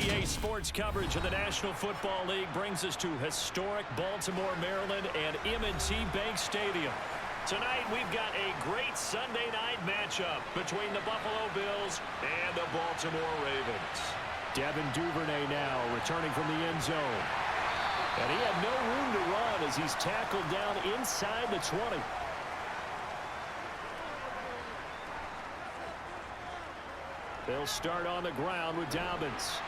NBA sports coverage of the National Football League brings us to historic Baltimore, Maryland, and M&T Bank Stadium. Tonight, we've got a great Sunday night matchup between the Buffalo Bills and the Baltimore Ravens. Devin Duvernay now returning from the end zone. And he had no room to run as he's tackled down inside the 20. They'll start on the ground with Dobbins.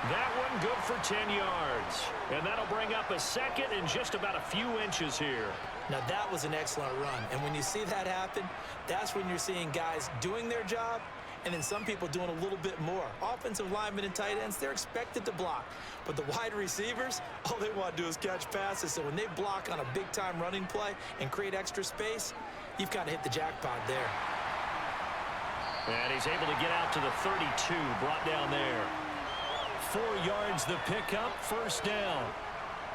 That one good for 10 yards. And that'll bring up a second and just about a few inches here. Now, that was an excellent run. And when you see that happen, that's when you're seeing guys doing their job and then some people doing a little bit more. Offensive linemen and tight ends, they're expected to block. But the wide receivers, all they want to do is catch passes. So when they block on a big-time running play and create extra space, you've got to hit the jackpot there. And he's able to get out to the 32, brought down there. 4 yards the pickup, first down.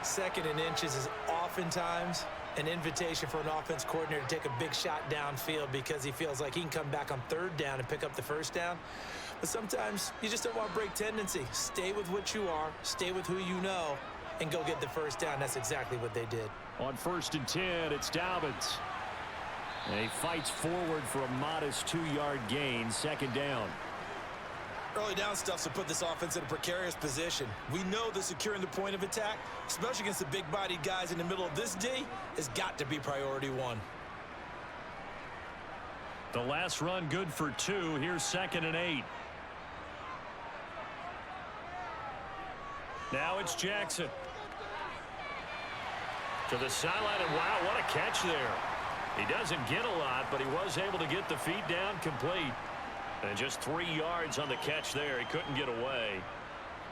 Second and inches is oftentimes an invitation for an offense coordinator to take a big shot downfield because he feels like he can come back on third down and pick up the first down. But sometimes you just don't want to break tendency. Stay with what you are, stay with who you know, and go get the first down. That's exactly what they did. On 1st and 10, it's Dobbins. And he fights forward for a modest 2-yard gain, second down. Early down stuff's to put this offense in a precarious position. We know that securing the point of attack, especially against the big-bodied guys in the middle of this D, has got to be priority one. The last run good for 2. Here's 2nd and 8. Now it's Jackson. To the sideline, and wow, what a catch there. He doesn't get a lot, but he was able to get the feet down complete. And just 3 yards on the catch there. He couldn't get away.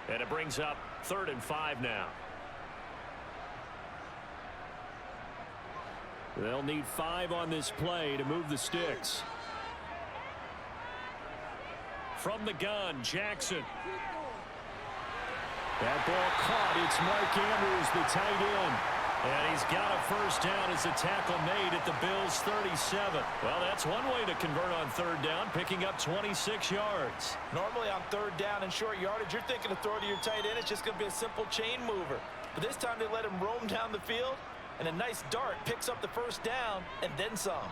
And it brings up 3rd and 5 now. They'll need 5 on this play to move the sticks. From the gun, Jackson. That ball caught. It's Mark Andrews, the tight end. And he's got a first down as a tackle made at the Bills' 37. Well, that's one way to convert on 3rd down, picking up 26 yards. Normally on 3rd down and short yardage, you're thinking of throw to your tight end. It's just going to be a simple chain mover. But this time they let him roam down the field, and a nice dart picks up the first down and then some.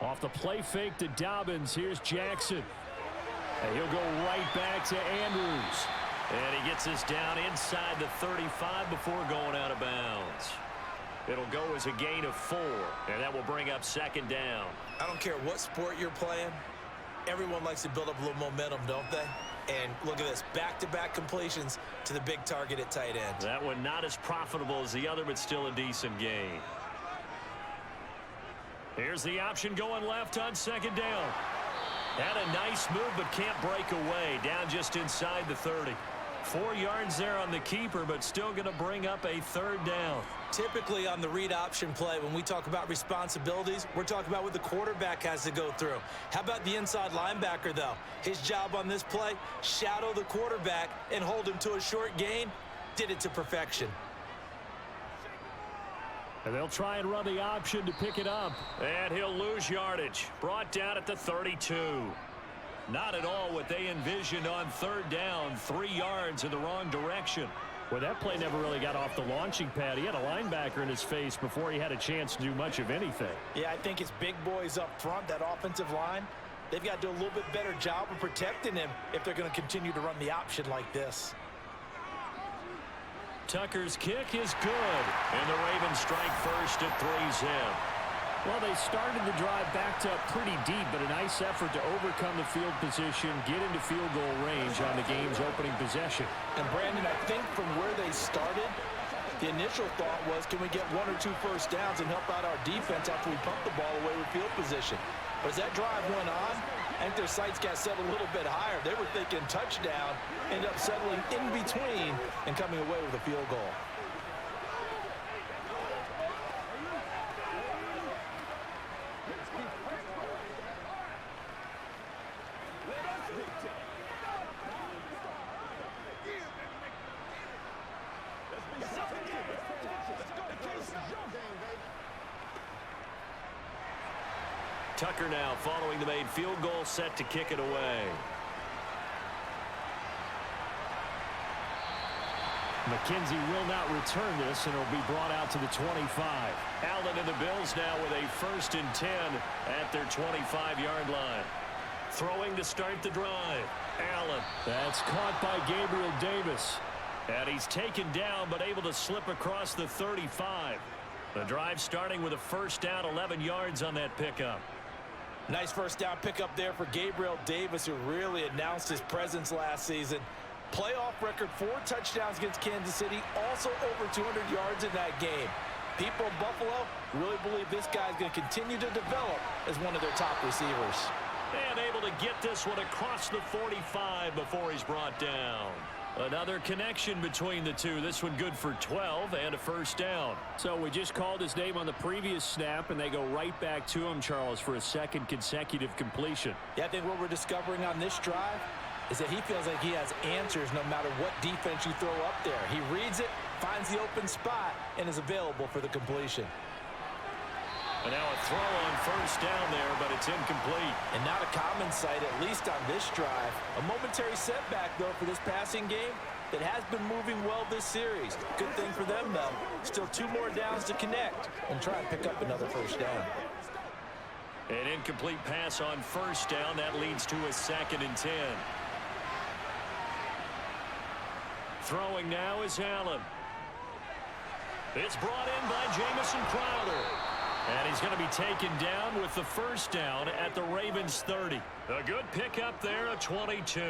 Off the play fake to Dobbins, here's Jackson. And he'll go right back to Andrews. And he gets us down inside the 35 before going out of bounds. It'll go as a gain of 4, and that will bring up 2nd down. I don't care what sport you're playing. Everyone likes to build up a little momentum, don't they? And look at this, back-to-back completions to the big target at tight end. That one not as profitable as the other, but still a decent gain. Here's the option going left on 2nd down. Had a nice move, but can't break away. Down just inside the 30. 4 yards there on the keeper, but still going to bring up a 3rd down. Typically on the read option play, when we talk about responsibilities, we're talking about what the quarterback has to go through. How about the inside linebacker, though? His job on this play, shadow the quarterback and hold him to a short gain. Did it to perfection. And they'll try and run the option to pick it up. And he'll lose yardage. Brought down at the 32. Not at all what they envisioned on 3rd down. 3 yards in the wrong direction. Well, that play never really got off the launching pad. He had a linebacker in his face before he had a chance to do much of anything. Yeah, I think it's big boys up front, that offensive line. They've got to do a little bit better job of protecting him if they're going to continue to run the option like this. Tucker's kick is good. And the Ravens strike first at 3-zip. Well, they started the drive backed up pretty deep, but a nice effort to overcome the field position, get into field goal range on the game's opening possession. And, Brandon, I think from where they started, the initial thought was, can we get 1 or 2 first downs and help out our defense after we pump the ball away with field position? But as that drive went on, I think their sights got set a little bit higher. They were thinking touchdown, ended up settling in between and coming away with a field goal. Tucker now following the made field goal, set to kick it away. McKenzie will not return this, and it'll be brought out to the 25. Allen and the Bills now with a 1st and 10 at their 25-yard line. Throwing to start the drive. Allen. That's caught by Gabriel Davis. And he's taken down, but able to slip across the 35. The drive starting with a 1st down, 11 yards on that pickup. Nice 1st down pickup there for Gabriel Davis, who really announced his presence last season. Playoff record, 4 touchdowns against Kansas City, also over 200 yards in that game. People in Buffalo really believe this guy's going to continue to develop as one of their top receivers. And able to get this one across the 45 before he's brought down. Another connection between the two. This one good for 12 and a 1st down. So we just called his name on the previous snap, and they go right back to him, Charles, for a 2nd consecutive completion. Yeah, I think what we're discovering on this drive is that he feels like he has answers no matter what defense you throw up there. He reads it, finds the open spot, and is available for the completion. And now a throw on 1st down there, but it's incomplete. And not a common sight, at least on this drive. A momentary setback, though, for this passing game that has been moving well this series. Good thing for them, though. Still 2 more downs to connect and try and pick up another 1st down. An incomplete pass on 1st down. That leads to a 2nd and 10. Throwing now is Allen. It's brought in by Jamison Crowder. And he's going to be taken down with the 1st down at the Ravens 30. A good pickup there, a 22.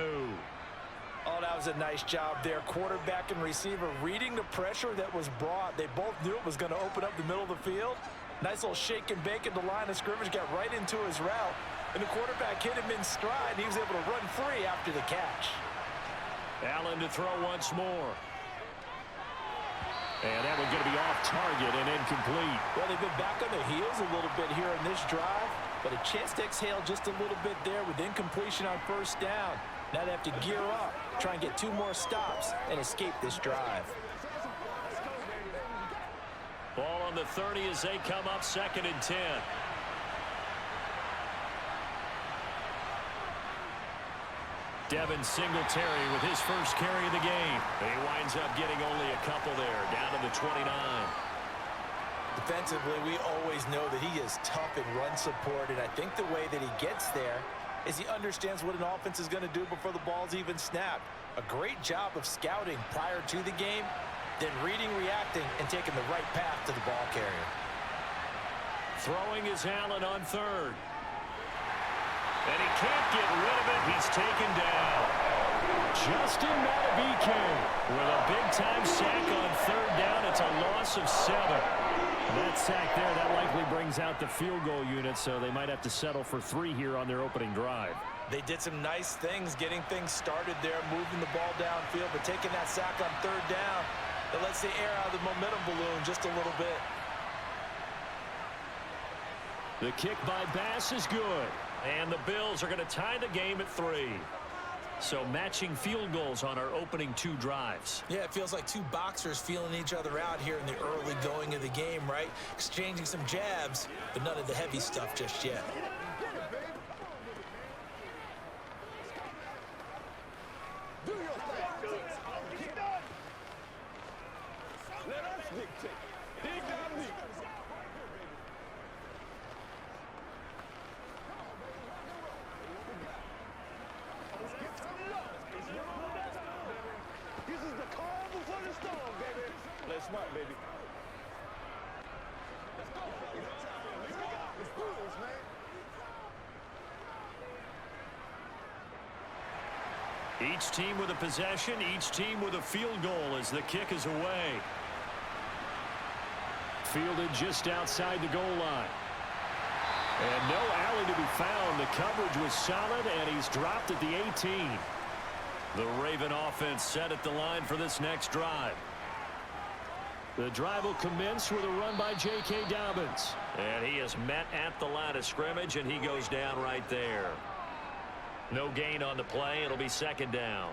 Oh, that was a nice job there. Quarterback and receiver reading the pressure that was brought. They both knew it was going to open up the middle of the field. Nice little shake and bake at the line of scrimmage, got right into his route. And the quarterback hit him in stride, and he was able to run free after the catch. Allen to throw once more. And that one's going to be off target and incomplete. Well, they've been back on their heels a little bit here in this drive, but a chance to exhale just a little bit there with incompletion on 1st down. Now they have to gear up, try and get 2 more stops, and escape this drive. Ball on the 30 as they come up 2nd and 10. Devin Singletary with his 1st carry of the game. He winds up getting only a couple there, down to the 29. Defensively, we always know that he is tough in run support, and I think the way that he gets there is he understands what an offense is going to do before the ball's even snapped. A great job of scouting prior to the game, then reading, reacting, and taking the right path to the ball carrier. Throwing is Allen on 3rd. And he can't get rid of it. He's taken down. Justin Matabike with a big-time sack on 3rd down. It's a loss of 7. That sack there, that likely brings out the field goal unit, so they might have to settle for 3 here on their opening drive. They did some nice things getting things started there, moving the ball downfield, but taking that sack on 3rd down, that lets the air out of the momentum balloon just a little bit. The kick by Bass is good. And the Bills are going to tie the game at 3. So matching field goals on our opening 2 drives. Yeah, it feels like 2 boxers feeling each other out here in the early going of the game, right? Exchanging some jabs, but none of the heavy stuff just yet. Do your thing. Let us dictate. Dig down deep. This is the calm before the storm, baby. Let's smart, baby. Let's go. Let's do this, man. Each team with a possession, each team with a field goal as the kick is away. Fielded just outside the goal line. And no alley to be found. The coverage was solid, and he's dropped at the 18. The Raven offense set at the line for this next drive. The drive will commence with a run by J.K. Dobbins. And he is met at the line of scrimmage, and he goes down right there. No gain on the play. It'll be 2nd down.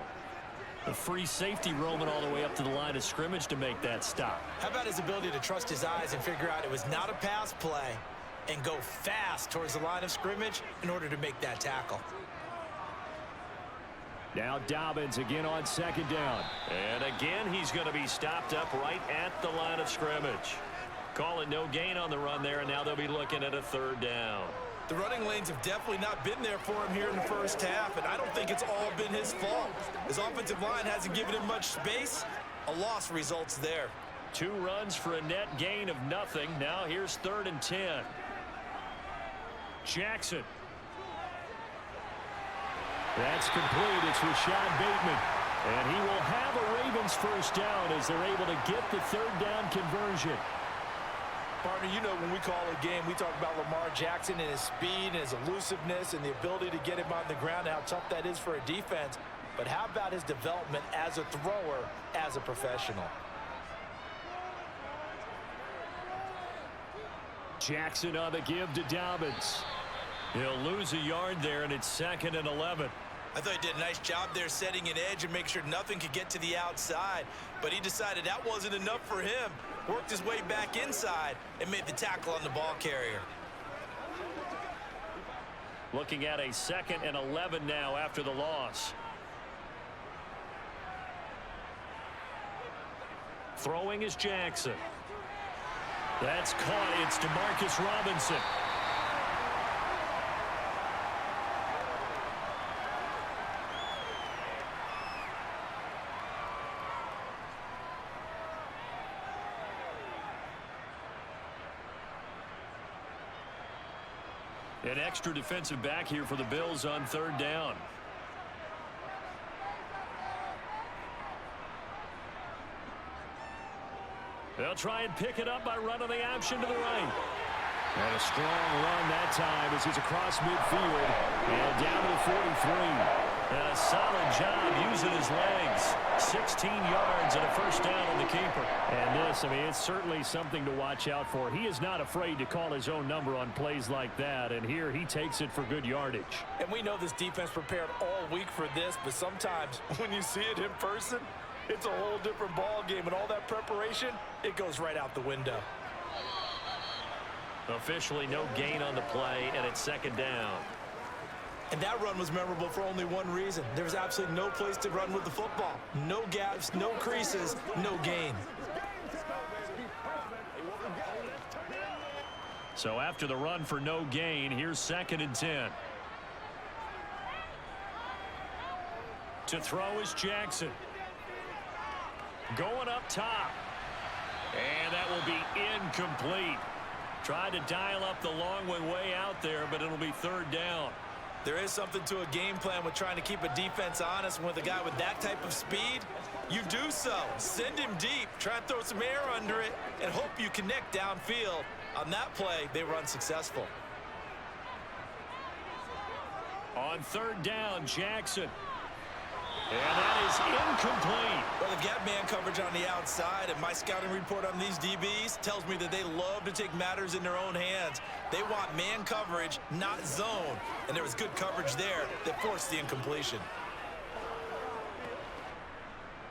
The free safety roaming all the way up to the line of scrimmage to make that stop. How about his ability to trust his eyes and figure out it was not a pass play and go fast towards the line of scrimmage in order to make that tackle? Now Dobbins again on second down. And again, he's going to be stopped up right at the line of scrimmage. Calling no gain on the run there, and now they'll be looking at a third down. The running lanes have definitely not been there for him here in the first half, and I don't think it's all been his fault. His offensive line hasn't given him much space. A loss results there. 2 runs for a net gain of nothing. Now here's 3rd and 10. Jackson. That's complete. It's Rashad Bateman. And he will have a Ravens first down as they're able to get the 3rd down conversion. Partner, you know when we call a game, we talk about Lamar Jackson and his speed and his elusiveness and the ability to get him on the ground and how tough that is for a defense. But how about his development as a thrower, as a professional? Jackson on the give to Dobbins. He'll lose a yard there, and it's 2nd and 11. I thought he did a nice job there setting an edge and make sure nothing could get to the outside. But he decided that wasn't enough for him. Worked his way back inside and made the tackle on the ball carrier. Looking at a 2nd and 11 now after the loss. Throwing is Jackson. That's caught. It's DeMarcus Robinson. An extra defensive back here for the Bills on 3rd down. They'll try and pick it up by running the option to the right. And a strong run that time as he's across midfield and down to the 43. And a solid job using his legs. 16 yards and a first down on the keeper. And this, I mean, it's certainly something to watch out for. He is not afraid to call his own number on plays like that. And here he takes it for good yardage. And we know this defense prepared all week for this, but sometimes when you see it in person, it's a whole different ball game. And all that preparation, it goes right out the window. Officially no gain on the play, and it's 2nd down. And that run was memorable for only one reason. There was absolutely no place to run with the football. No gaps, no creases, no gain. So after the run for no gain, here's 2nd and 10. To throw is Jackson. Going up top. And that will be incomplete. Tried to dial up the long way out there, but it'll be 3rd down. There is something to a game plan with trying to keep a defense honest. With a guy with that type of speed, you do so. Send him deep, try and throw some air under it, and hope you connect downfield. On that play, they were unsuccessful. On 3rd down, Jackson. And that is incomplete. Well, they've got man coverage on the outside, and my scouting report on these DBs tells me that they love to take matters in their own hands. They want man coverage, not zone. And there was good coverage there that forced the incompletion.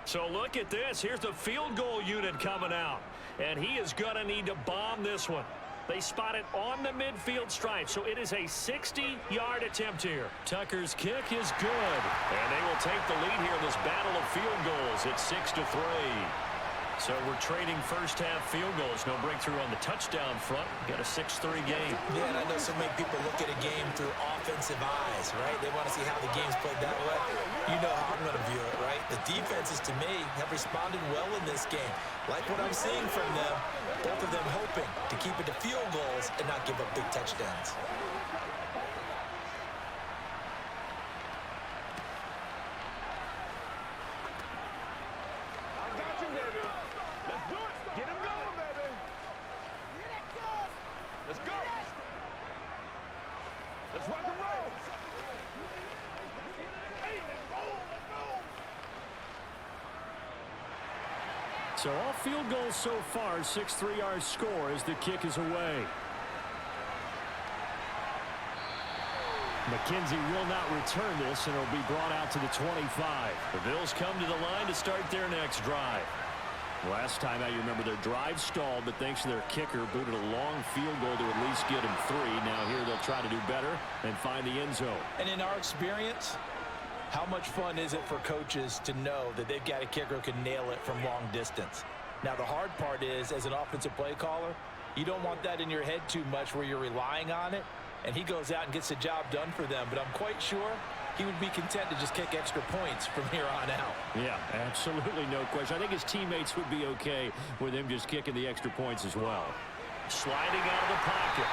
So look at this. Here's the field goal unit coming out. And he is going to need to bomb this one. They spot it on the midfield stripe, so it is a 60-yard attempt here. Tucker's kick is good. And they will take the lead here in this battle of field goals. It's 6-3. So we're trading first-half field goals. No breakthrough on the touchdown front. Got a 6-3 game. Yeah, and I know so many people look at a game through offensive eyes, right? They want to see how the game's played that way. You know how I'm going to view it, right? The defenses, to me, have responded well in this game. Like what I'm seeing from them, both of them hoping to keep it to field goals and not give up big touchdowns. So all field goals so far, 6-3 our score as the kick is away. McKenzie will not return this, and it'll be brought out to the 25. The Bills come to the line to start their next drive. Last time out, you remember their drive stalled, but thanks to their kicker, booted a long field goal to at least get them 3. Now here they'll try to do better and find the end zone. And in our experience, How much fun is it for coaches to know that they've got a kicker who can nail it from long distance? Now, the hard part is, as an offensive play caller, you don't want that in your head too much where you're relying on it, and he goes out and gets the job done for them. But I'm quite sure he would be content to just kick extra points from here on out. Yeah, absolutely no question. I think his teammates would be okay with him just kicking the extra points as well. Sliding out of the pocket.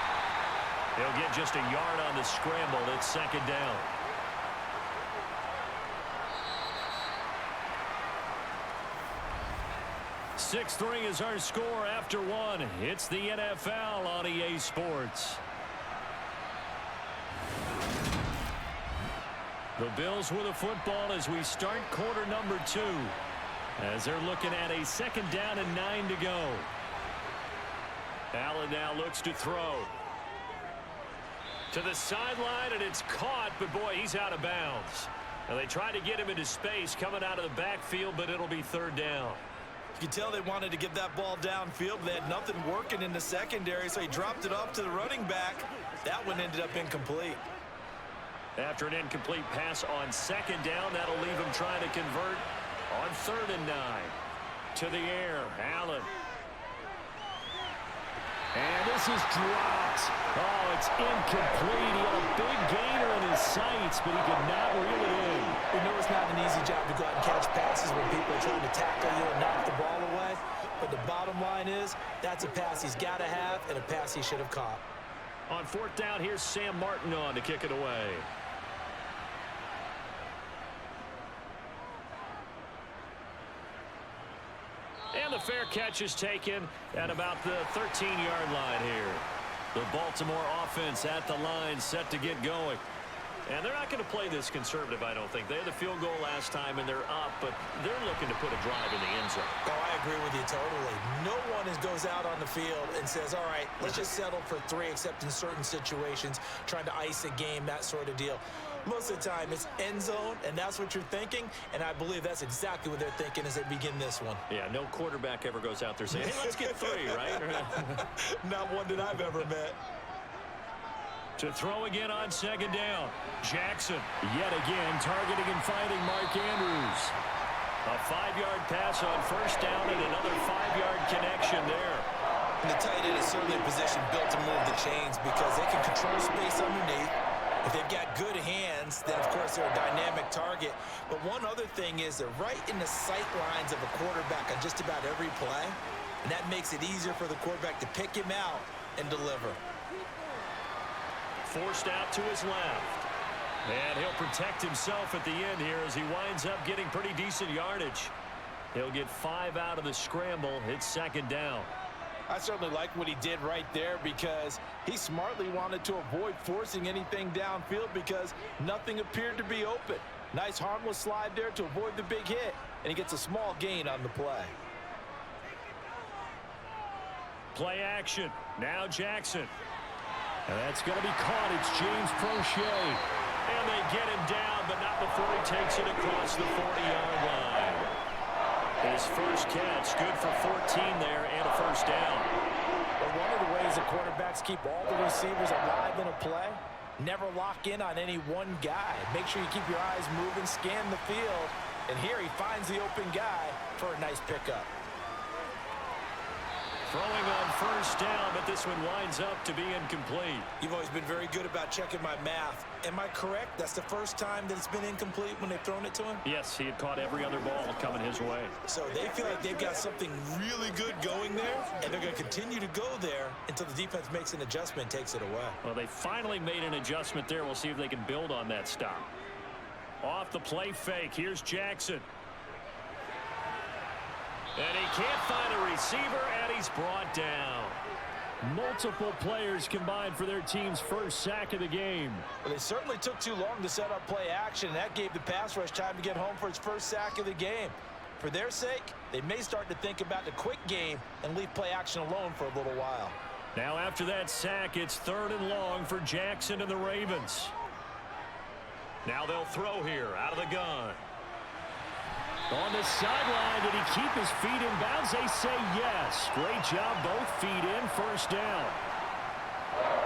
He'll get just a yard on the scramble. It's second down. Six-3 is our score after one. It's the NFL on EA Sports. The Bills with a football as we start quarter number 2. As they're looking at a second down and 9 to go. Allen now looks to throw. To the sideline, and it's caught, but boy, he's out of bounds. Now they try to get him into space coming out of the backfield, but it'll be third down. You can tell they wanted to get that ball downfield. They had nothing working in the secondary, so he dropped it off to the running back. That one ended up incomplete. After an incomplete pass on second down, that'll leave him trying to convert on third and 9. To the air, Allen. And this is dropped. Oh, it's incomplete. He had a big gainer in his sights, but he could not reel it in. We know it's not an easy job to go out and catch passes when people are trying to tackle you and knock the ball away. But the bottom line is, that's a pass he's got to have and a pass he should have caught. On fourth down, here's Sam Martin on to kick it away. And the fair catch is taken at about the 13-yard line here. The Baltimore offense at the line, set to get going. And they're not going to play this conservative, I don't think. They had the field goal last time, and they're up, but they're looking to put a drive in the end zone. Oh, I agree with you totally. No one goes out on the field and says, all right, let's just settle for 3, except in certain situations, trying to ice a game, that sort of deal. Most of the time, it's end zone, and that's what you're thinking, and I believe that's exactly what they're thinking as they begin this one. Yeah, no quarterback ever goes out there saying, hey, let's get 3, right? Not one that I've ever met. To throw again on second down. Jackson, yet again, targeting and finding Mark Andrews. A 5-yard pass on first down and another 5-yard connection there. And the tight end is certainly a position built to move the chains because they can control space underneath. If they've got good hands, then, of course, they're a dynamic target. But one other thing is they're right in the sight lines of a quarterback on just about every play. And that makes it easier for the quarterback to pick him out and deliver. Forced out to his left. And he'll protect himself at the end here as he winds up getting pretty decent yardage. He'll get 5 out of the scramble. It's second down. I certainly like what he did right there because he smartly wanted to avoid forcing anything downfield because nothing appeared to be open. Nice harmless slide there to avoid the big hit, and he gets a small gain on the play. Play action. Now Jackson. And that's going to be caught. It's James Prochet. And they get him down, but not before he takes it across the 40-yard line. His first catch, good for 14 there and a first down. Well, one of the ways the quarterbacks keep all the receivers alive in a play, never lock in on any one guy. Make sure you keep your eyes moving, scan the field, and here he finds the open guy for a nice pickup. Throwing on first down, but this one winds up to be incomplete. You've always been very good about checking my math. Am I correct? That's the first time that it's been incomplete when they've thrown it to him? Yes, he had caught every other ball coming his way. So they feel like they've got something really good going there, and they're going to continue to go there until the defense makes an adjustment and takes it away. Well, they finally made an adjustment there. We'll see if they can build on that stop. Off the play fake, here's Jackson. And he can't find a receiver, and he's brought down. Multiple players combined for their team's first sack of the game. Well, they certainly took too long to set up play action. That gave the pass rush time to get home for its first sack of the game. For their sake, they may start to think about the quick game and leave play action alone for a little while. Now after that sack, it's third and long for Jackson and the Ravens. Now they'll throw here out of the gun. On the sideline, did he keep his feet in bounds? They say yes. Great job, both feet in, first down.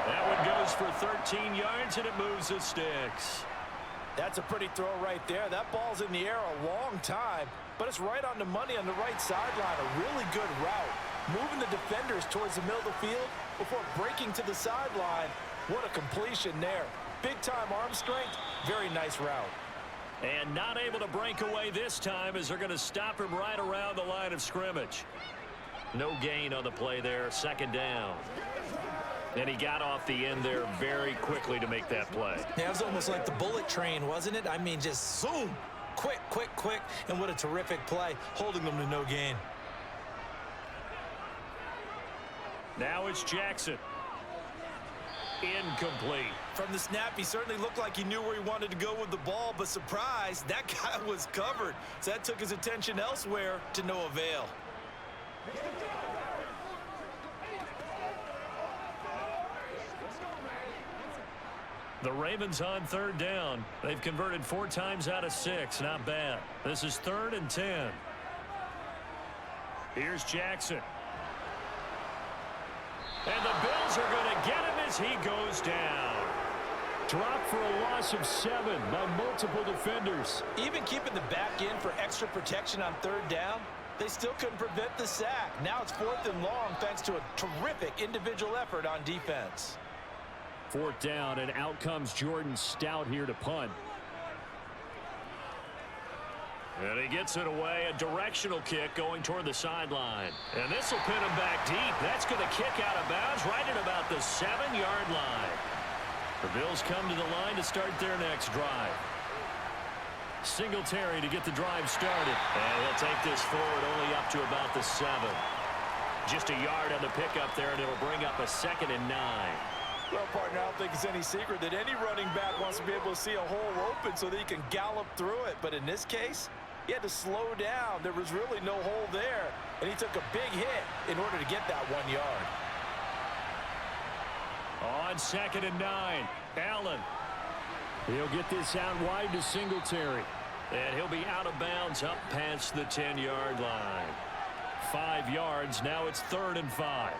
That one goes for 13 yards, and it moves the Stix. That's a pretty throw right there. That ball's in the air a long time, but it's right on the money on the right sideline. A really good route. Moving the defenders towards the middle of the field before breaking to the sideline. What a completion there. Big-time arm strength. Very nice route. And not able to break away this time as they're going to stop him right around the line of scrimmage. No gain on the play there. Second down. And he got off the end there very quickly to make that play. Yeah, it was almost like the bullet train, wasn't it? I mean, just zoom. Quick, quick, quick. And what a terrific play, holding them to no gain. Now it's Jackson. Incomplete. From the snap, he certainly looked like he knew where he wanted to go with the ball, but surprise, that guy was covered. So that took his attention elsewhere to no avail. The Ravens on third down. They've converted 4 times out of 6. Not bad. This is 3rd and 10. Here's Jackson. And the Bills are going to get him as he goes down. Dropped for a loss of 7 by multiple defenders. Even keeping the back in for extra protection on third down, they still couldn't prevent the sack. Now it's 4th and long thanks to a terrific individual effort on defense. 4th down, and out comes Jordan Stout here to punt. And he gets it away, a directional kick going toward the sideline. And this will pin him back deep. That's going to kick out of bounds right at about the 7-yard line. The Bills come to the line to start their next drive. Singletary to get the drive started. And he'll take this forward only up to about the 7. Just a yard on the pickup there, and it'll bring up a 2nd and 9. Well, partner, I don't think it's any secret that any running back wants to be able to see a hole open so that he can gallop through it. But in this case, he had to slow down. There was really no hole there, and he took a big hit in order to get that 1 yard. On 2nd and 9, Allen. He'll get this out wide to Singletary. And he'll be out of bounds up past the 10-yard line. 5 yards, now it's 3rd and 5.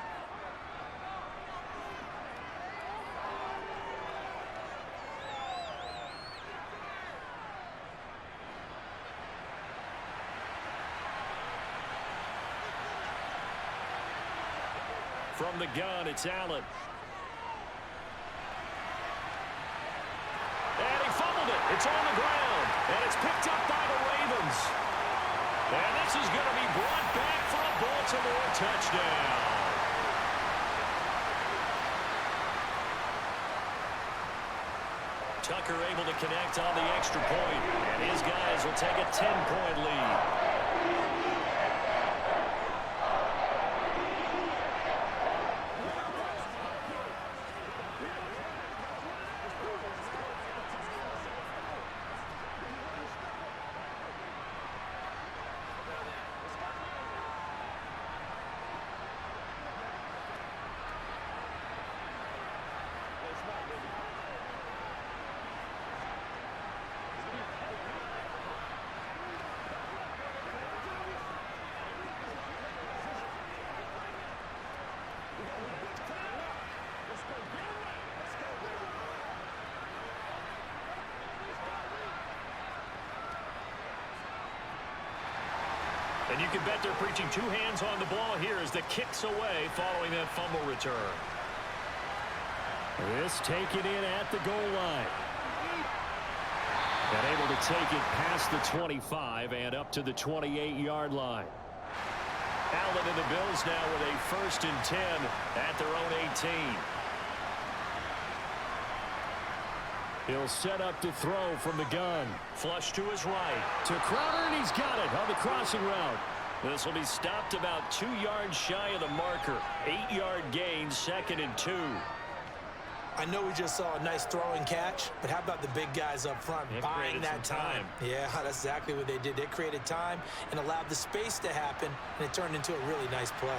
From the gun, it's Allen. And he fumbled it. It's on the ground. And it's picked up by the Ravens. And this is going to be brought back for a Baltimore touchdown. Tucker able to connect on the extra point. And his guys will take a 10-point lead. And you can bet they're preaching 2 hands on the ball here as the kick's away following that fumble return. This taken in at the goal line. And able to take it past the 25 and up to the 28-yard line. Allen and the Bills now with a 1st and 10 at their own 18. He'll set up to throw from the gun. Flush to his right. To Crowder, and he's got it on the crossing route. This will be stopped about 2 yards shy of the marker. 8-yard gain, 2nd and 2. I know we just saw a nice throwing catch, but how about the big guys up front buying that time? Yeah, that's exactly what they did. They created time and allowed the space to happen, and it turned into a really nice play.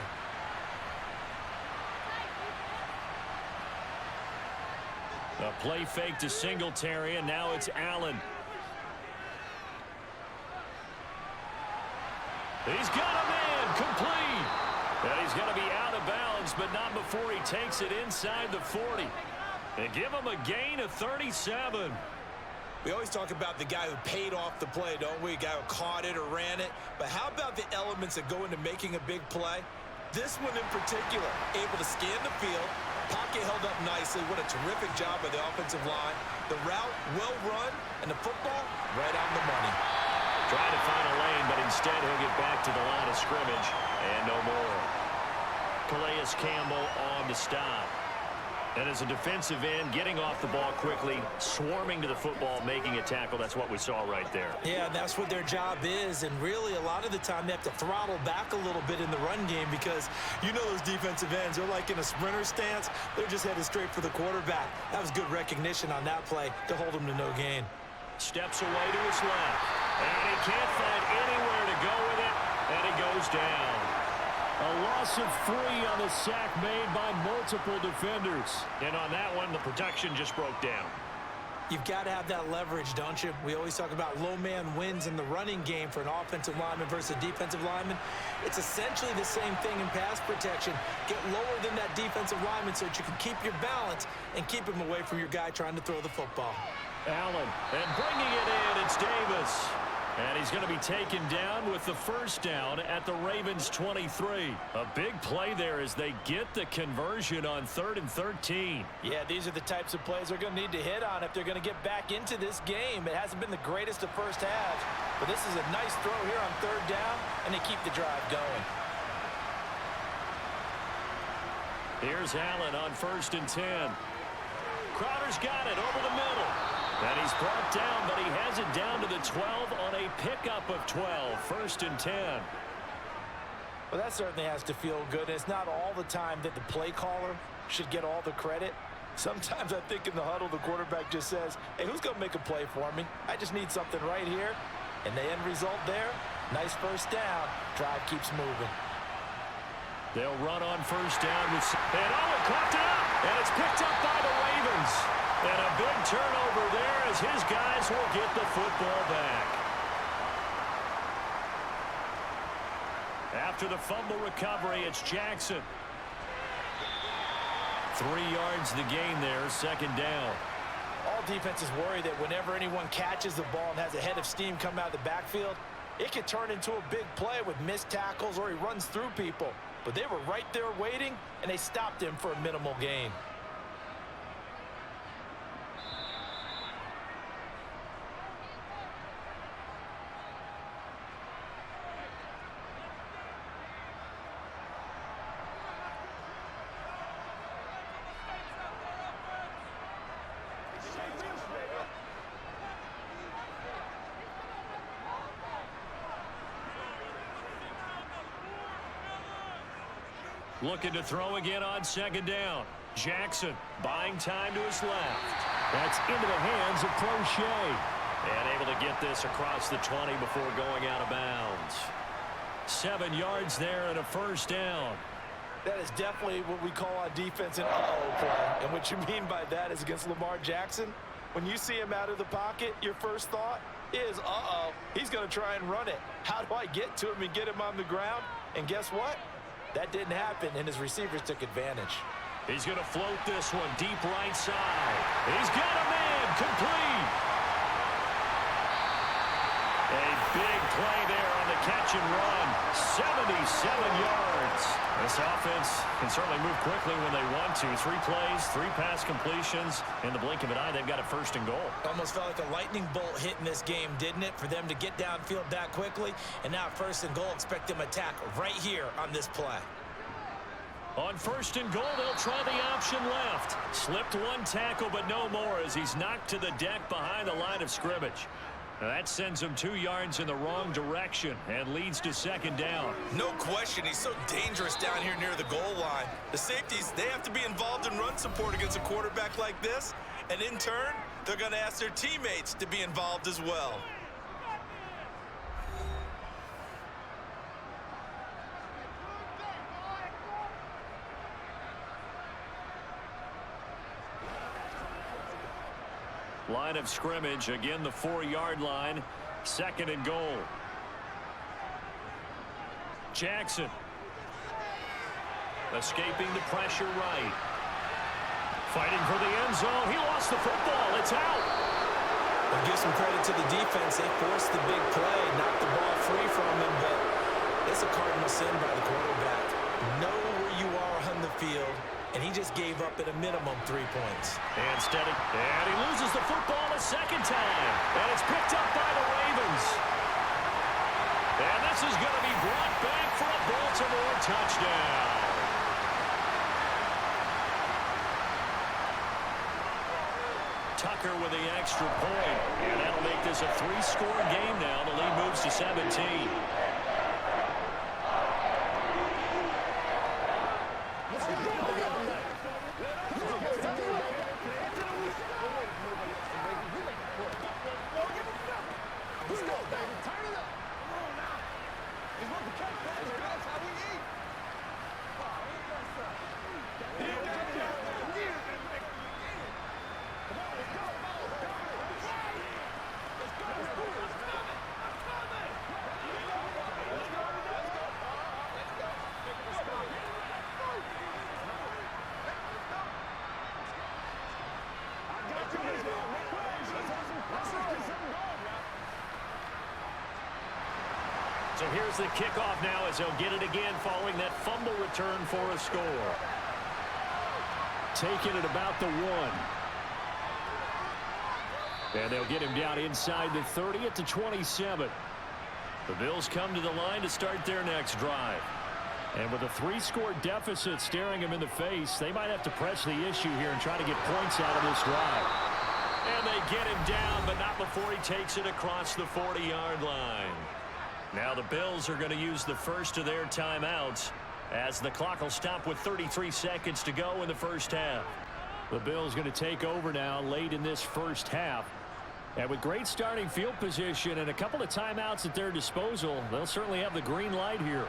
A play fake to Singletary, and now it's Allen. He's got a man complete. And he's going to be out of bounds, but not before he takes it inside the 40. And give him a gain of 37. We always talk about the guy who paid off the play, don't we? A guy who caught it or ran it. But how about the elements that go into making a big play? This one in particular, able to scan the field, pocket held up nicely. What a terrific job by the offensive line. The route, well run, and the football, right on the money. Trying to find a lane, but instead he'll get back to the line of scrimmage, and no more. Calais Campbell on the stop. And as a defensive end, getting off the ball quickly, swarming to the football, making a tackle, that's what we saw right there. Yeah, and that's what their job is. And really, a lot of the time, they have to throttle back a little bit in the run game because you know those defensive ends, they're like in a sprinter stance. They're just headed straight for the quarterback. That was good recognition on that play to hold him to no gain. Steps away to his left. And he can't find anywhere to go with it, and he goes down. A loss of 3 on the sack made by multiple defenders. And on that one, the protection just broke down. You've got to have that leverage, don't you? We always talk about low man wins in the running game for an offensive lineman versus a defensive lineman. It's essentially the same thing in pass protection. Get lower than that defensive lineman so that you can keep your balance and keep him away from your guy trying to throw the football. Allen, and bringing it in, it's Davis. And he's going to be taken down with the first down at the Ravens' 23. A big play there as they get the conversion on 3rd and 13. Yeah, these are the types of plays they're going to need to hit on if they're going to get back into this game. It hasn't been the greatest of first halves, but this is a nice throw here on 3rd down, and they keep the drive going. Here's Allen on 1st and 10. Crowder's got it over the middle. And he's brought down, but he has it down to the 12 on a pickup of 12. 1st and 10. Well, that certainly has to feel good. It's not all the time that the play caller should get all the credit. Sometimes I think in the huddle, the quarterback just says, hey, who's going to make a play for me? I just need something right here. And the end result there, nice first down. Drive keeps moving. They'll run on 1st down with, and Owen caught it up, and it's picked up by the Ravens. And a big turnover there as his guys will get the football back. After the fumble recovery, it's Jackson. 3 yards the gain there, 2nd down. All defenses worry that whenever anyone catches the ball and has a head of steam come out of the backfield, it could turn into a big play with missed tackles or he runs through people. But they were right there waiting, and they stopped him for a minimal gain. Looking to throw again on 2nd down. Jackson buying time to his left. That's into the hands of Crochet. And able to get this across the 20 before going out of bounds. 7 yards there and a 1st down. That is definitely what we call on defense an uh-oh play. And what you mean by that is against Lamar Jackson, when you see him out of the pocket, your first thought is, uh-oh, he's going to try and run it. How do I get to him and get him on the ground? And guess what? That didn't happen, and his receivers took advantage. He's going to float this one deep right side. He's got a man complete. A big play there on the catch and run. 77 yards. This offense can certainly move quickly when they want to. 3 plays, 3 pass completions. In the blink of an eye, they've got a 1st and goal. Almost felt like a lightning bolt hit in this game, didn't it? For them to get downfield that quickly. And now 1st and goal, expect them to attack right here on this play. On 1st and goal, they'll try the option left. Slipped 1 tackle, but no more as he's knocked to the deck behind the line of scrimmage. Now that sends him 2 yards in the wrong direction and leads to 2nd down. No question, he's so dangerous down here near the goal line. The safeties, they have to be involved in run support against a quarterback like this. And in turn, they're going to ask their teammates to be involved as well. Line of scrimmage, again the 4-yard line. 2nd and goal. Jackson. Escaping the pressure right. Fighting for the end zone. He lost the football. It's out. I'll give some credit to the defense. They forced the big play, knocked the ball free from him, but it's a cardinal sin by the quarterback. Know where you are on the field, and he just gave up at a minimum 3 points. And steady. And he loses the football a second time. And it's picked up by the Ravens. And this is going to be brought back for a Baltimore touchdown. Tucker with the extra point. And that'll make this a 3-score game now. The lead moves to 17. So here's the kickoff now as they'll get it again following that fumble return for a score. Taking it about the 1. And they'll get him down inside the 30 at the 27. The Bills come to the line to start their next drive. And with a 3-score deficit staring him in the face, they might have to press the issue here and try to get points out of this drive. And they get him down, but not before he takes it across the 40-yard line. Now the Bills are going to use the first of their timeouts as the clock will stop with 33 seconds to go in the first half. The Bills going to take over now late in this first half. And with great starting field position and a couple of timeouts at their disposal, they'll certainly have the green light here.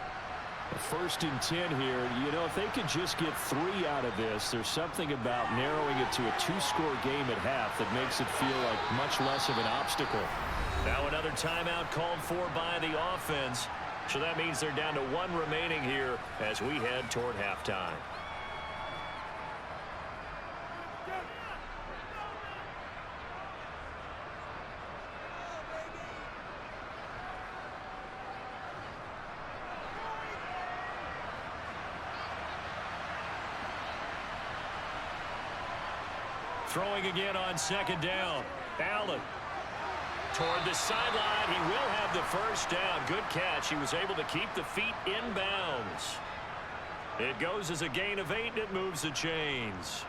The 1st and 10 here. You know, if they could just get 3 out of this, there's something about narrowing it to a 2-score game at half that makes it feel like much less of an obstacle. Now another timeout called for by the offense. So that means they're down to 1 remaining here as we head toward halftime. Throwing again on 2nd down. Allen. Toward the sideline, he will have the first down. Good catch. He was able to keep the feet in bounds. It goes as a gain of 8, and it moves the chains.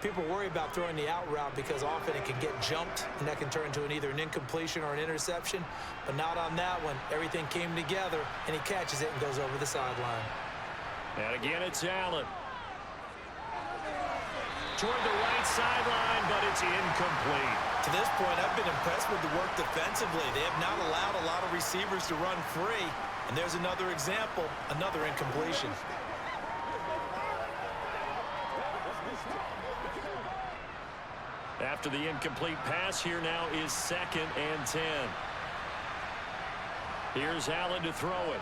People worry about throwing the out route because often it can get jumped, and that can turn into either an incompletion or an interception. But not on that one. Everything came together, and he catches it and goes over the sideline. And again, it's Allen. Toward the right sideline, but it's incomplete. To this point, I've been impressed with the work defensively. They have not allowed a lot of receivers to run free. And there's another example, another incompletion. After the incomplete pass, here now is 2nd and 10. Here's Allen to throw it.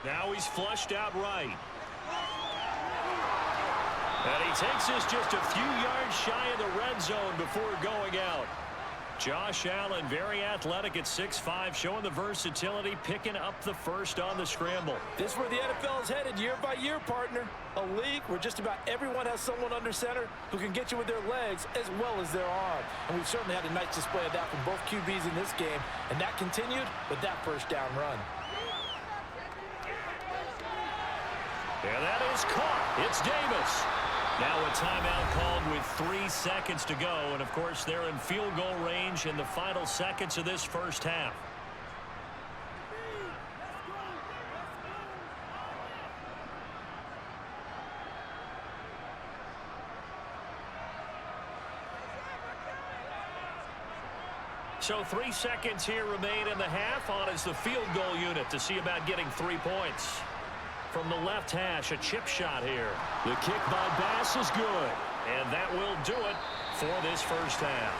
Now he's flushed out right. And he takes this just a few yards shy of the red zone before going out. Josh Allen, very athletic at 6'5", showing the versatility, picking up the first on the scramble. This is where the NFL is headed year by year, partner. A league where just about everyone has someone under center who can get you with their legs as well as their arm. And we've certainly had a nice display of that from both QBs in this game, and that continued with that first down run. And that is caught. It's Davis. Now a timeout called with 3 seconds to go. And, of course, they're in field goal range in the final seconds of this first half. So 3 seconds here remain in the half. On is the field goal unit to see about getting 3 points. From the left hash, a chip shot here. The kick by Bass is good. And that will do it for this first half.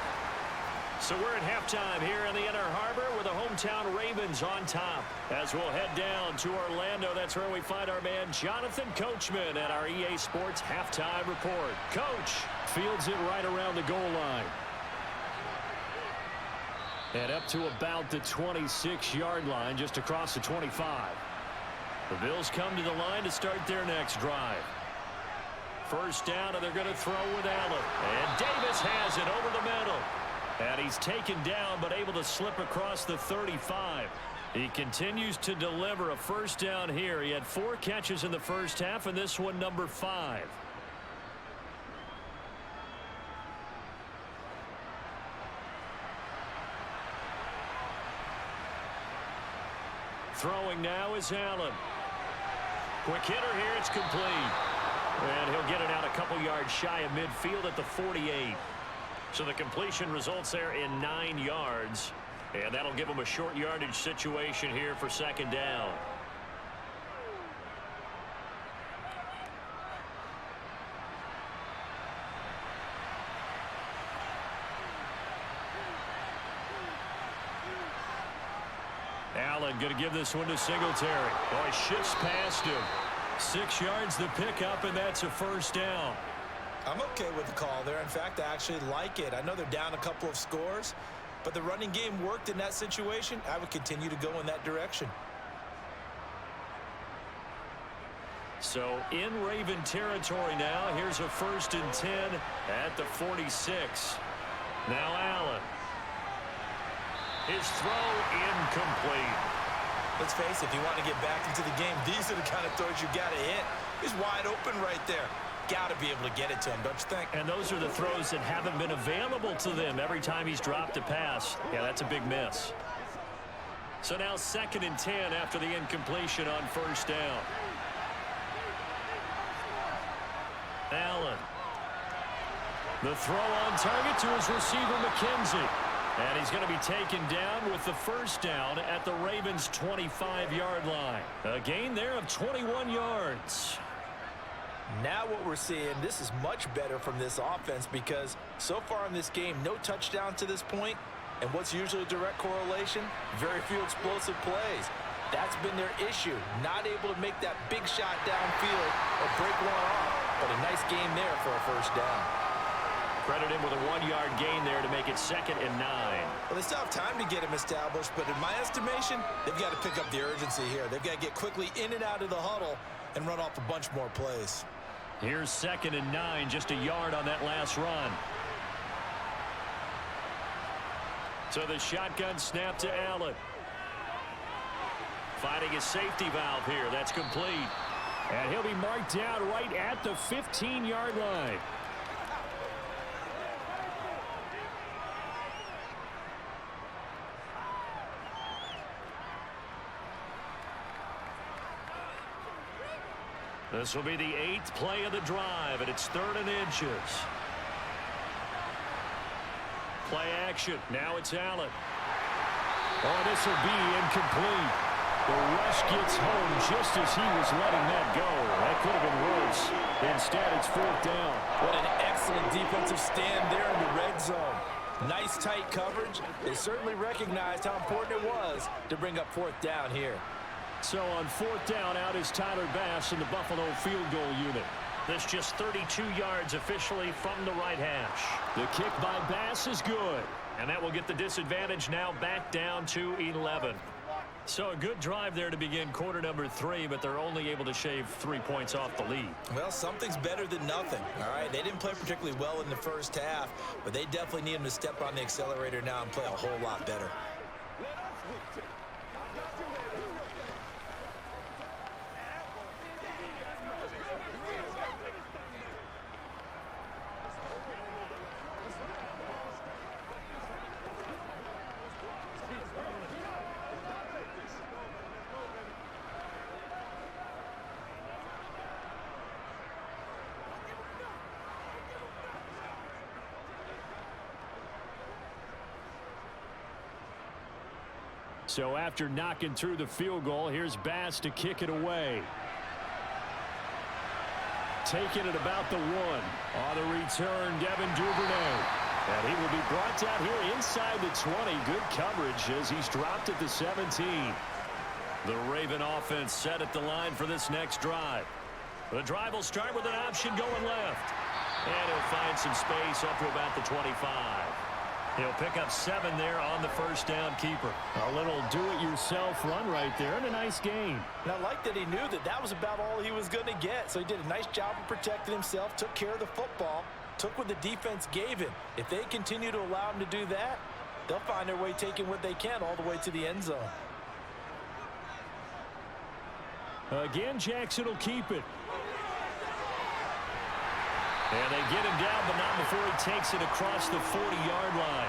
So we're at halftime here in the Inner Harbor with the hometown Ravens on top. As we'll head down to Orlando, that's where we find our man Jonathan Coachman at our EA Sports Halftime Report. Coach fields it right around the goal line. And up to about the 26-yard line, just across the 25. The Bills come to the line to start their next drive. First down, and they're going to throw with Allen. And Davis has it over the middle. And he's taken down, but able to slip across the 35. He continues to deliver a first down here. He had 4 catches in the first half, and this one number 5. Throwing now is Allen. Quick hitter here, it's complete. And he'll get it out a couple yards shy of midfield at the 48. So the completion results there in 9 yards. And that'll give him a short yardage situation here for second down. Allen going to give this one to Singletary. Oh, he shifts past him. 6 yards the pickup, and that's a first down. I'm okay with the call there. In fact, I actually like it. I know they're down a couple of scores, but the running game worked in that situation. I would continue to go in that direction. So in Raven territory now. Here's a 1st and 10 at the 46. Now Allen. His throw incomplete. Let's face it, if you want to get back into the game, these are the kind of throws you got to hit. He's wide open right there. Got to be able to get it to him, don't you think? And those are the throws that haven't been available to them every time he's dropped a pass. Yeah, that's a big miss. So now 2nd and 10 after the incompletion on first down. Allen. The throw on target to his receiver, McKenzie. And he's going to be taken down with the first down at the Ravens' 25-yard line. A gain there of 21 yards. Now what we're seeing, this is much better from this offense because so far in this game, no touchdown to this point. And what's usually a direct correlation? Very few explosive plays. That's been their issue. Not able to make that big shot downfield or break one off. But a nice game there for a first down. Credit him with a 1-yard gain there to make it 2nd and 9. Well, they still have time to get him established, but in my estimation, they've got to pick up the urgency here. They've got to get quickly in and out of the huddle and run off a bunch more plays. Here's 2nd and 9, just a yard on that last run. So the shotgun snap to Allen. Finding a safety valve here. That's complete. And he'll be marked down right at the 15-yard line. This will be the 8th play of the drive, and it's 3rd and inches. Play action. Now it's Allen. Oh, this will be incomplete. The rush gets home just as he was letting that go. That could have been worse. Instead, it's 4th down. What an excellent defensive stand there in the red zone. Nice tight coverage. They certainly recognized how important it was to bring up 4th down here. So on 4th down, out is Tyler Bass in the Buffalo field goal unit. This just 32 yards officially from the right hash. The kick by Bass is good. And that will get the disadvantage now back down to 11. So a good drive there to begin quarter number 3, but they're only able to shave 3 points off the lead. Well, something's better than nothing, all right? They didn't play particularly well in the first half, but they definitely need them to step on the accelerator now and play a whole lot better. So after knocking through the field goal, here's Bass to kick it away. Taking it about the 1. On the return, Devin Duvernay. And he will be brought down here inside the 20. Good coverage as he's dropped at the 17. The Raven offense set at the line for this next drive. The drive will start with an option going left. And he'll find some space up to about the 25. He'll pick up 7 there on the first down keeper. A little do-it-yourself run right there and a nice gain. And I like that he knew that that was about all he was going to get. So he did a nice job of protecting himself, took care of the football, took what the defense gave him. If they continue to allow him to do that, they'll find their way taking what they can all the way to the end zone. Again, Jackson will keep it. And they get him down, but not before he takes it across the 40-yard line.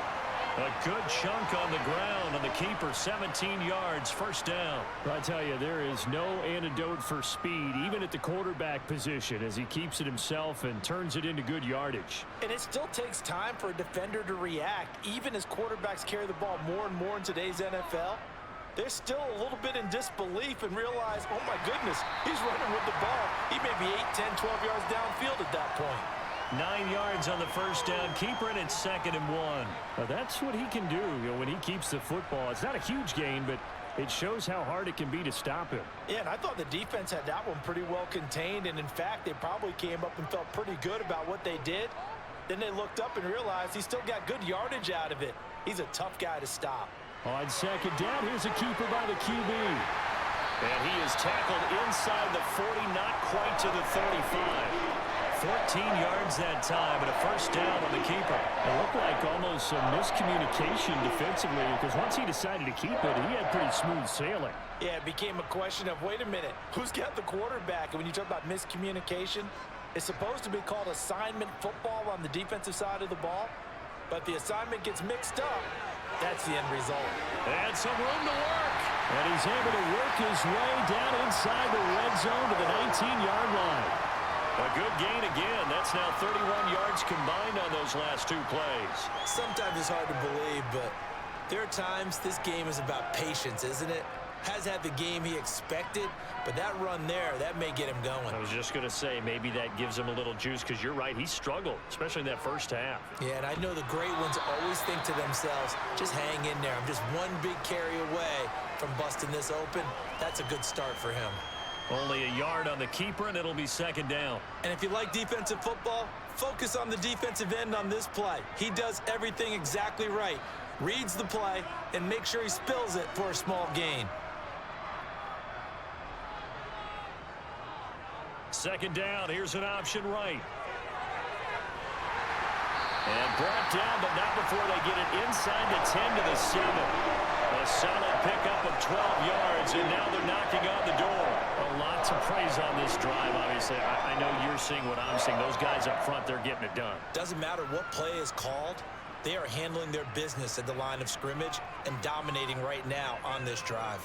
A good chunk on the ground on the keeper, 17 yards, first down. I tell you, there is no antidote for speed, even at the quarterback position, as he keeps it himself and turns it into good yardage. And it still takes time for a defender to react, even as quarterbacks carry the ball more and more in today's NFL. They're still a little bit in disbelief and realize, oh my goodness, he's running with the ball. He may be 8, 10, 12 yards downfield at that point. 9 yards on the first down keeper, and it's 2nd and 1. Now that's what he can do, when he keeps the football. It's not a huge gain, but it shows how hard it can be to stop him. Yeah, and I thought the defense had that one pretty well contained, and in fact, they probably came up and felt pretty good about what they did. Then they looked up and realized he still got good yardage out of it. He's a tough guy to stop. On 2nd down, here's a keeper by the QB. And he is tackled inside the 40, not quite to the 35. 14 yards that time, and a first down on the keeper. It looked like almost a miscommunication defensively, because once he decided to keep it, he had pretty smooth sailing. Yeah, it became a question of, wait a minute, who's got the quarterback? And when you talk about miscommunication, it's supposed to be called assignment football on the defensive side of the ball. But the assignment gets mixed up. That's the end result. And some room to work. And he's able to work his way down inside the red zone to the 19-yard line. A good gain again. That's now 31 yards combined on those last 2 plays. Sometimes it's hard to believe, but there are times this game is about patience, isn't it? Has had the game he expected, but that run there, that may get him going. I was just going to say, maybe that gives him a little juice, because you're right, he struggled, especially in that first half. Yeah, and I know the great ones always think to themselves, just hang in there. I'm just one big carry away from busting this open. That's a good start for him. Only a yard on the keeper, and it'll be 2nd down. And if you like defensive football, focus on the defensive end on this play. He does everything exactly right. Reads the play and makes sure he spills it for a small gain. 2nd down, here's an option right. And brought down, but not before they get it inside the 10 to the 7. A solid pickup of 12 yards, and now they're knocking on the door. A lot to praise on this drive, obviously. I know you're seeing what I'm seeing. Those guys up front, they're getting it done. Doesn't matter what play is called. They are handling their business at the line of scrimmage and dominating right now on this drive.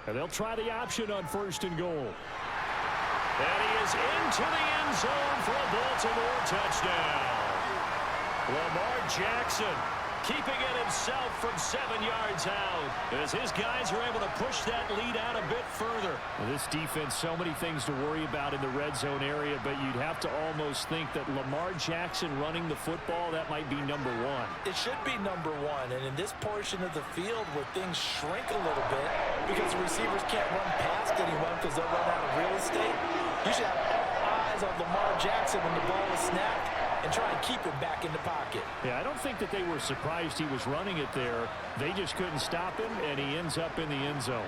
And they'll try the option on 1st and goal. And he is into the end zone for a Baltimore touchdown. Lamar Jackson keeping it himself from 7 yards out as his guys are able to push that lead out a bit further. Well, this defense, so many things to worry about in the red zone area, but you'd have to almost think that Lamar Jackson running the football, that might be number 1. It should be number 1, and in this portion of the field where things shrink a little bit because the receivers can't run past anyone because they'll run out of real estate, you should have all eyes on Lamar Jackson when the ball is snapped and try and keep him back in the pocket. Yeah, I don't think that they were surprised he was running it there. They just couldn't stop him, and he ends up in the end zone.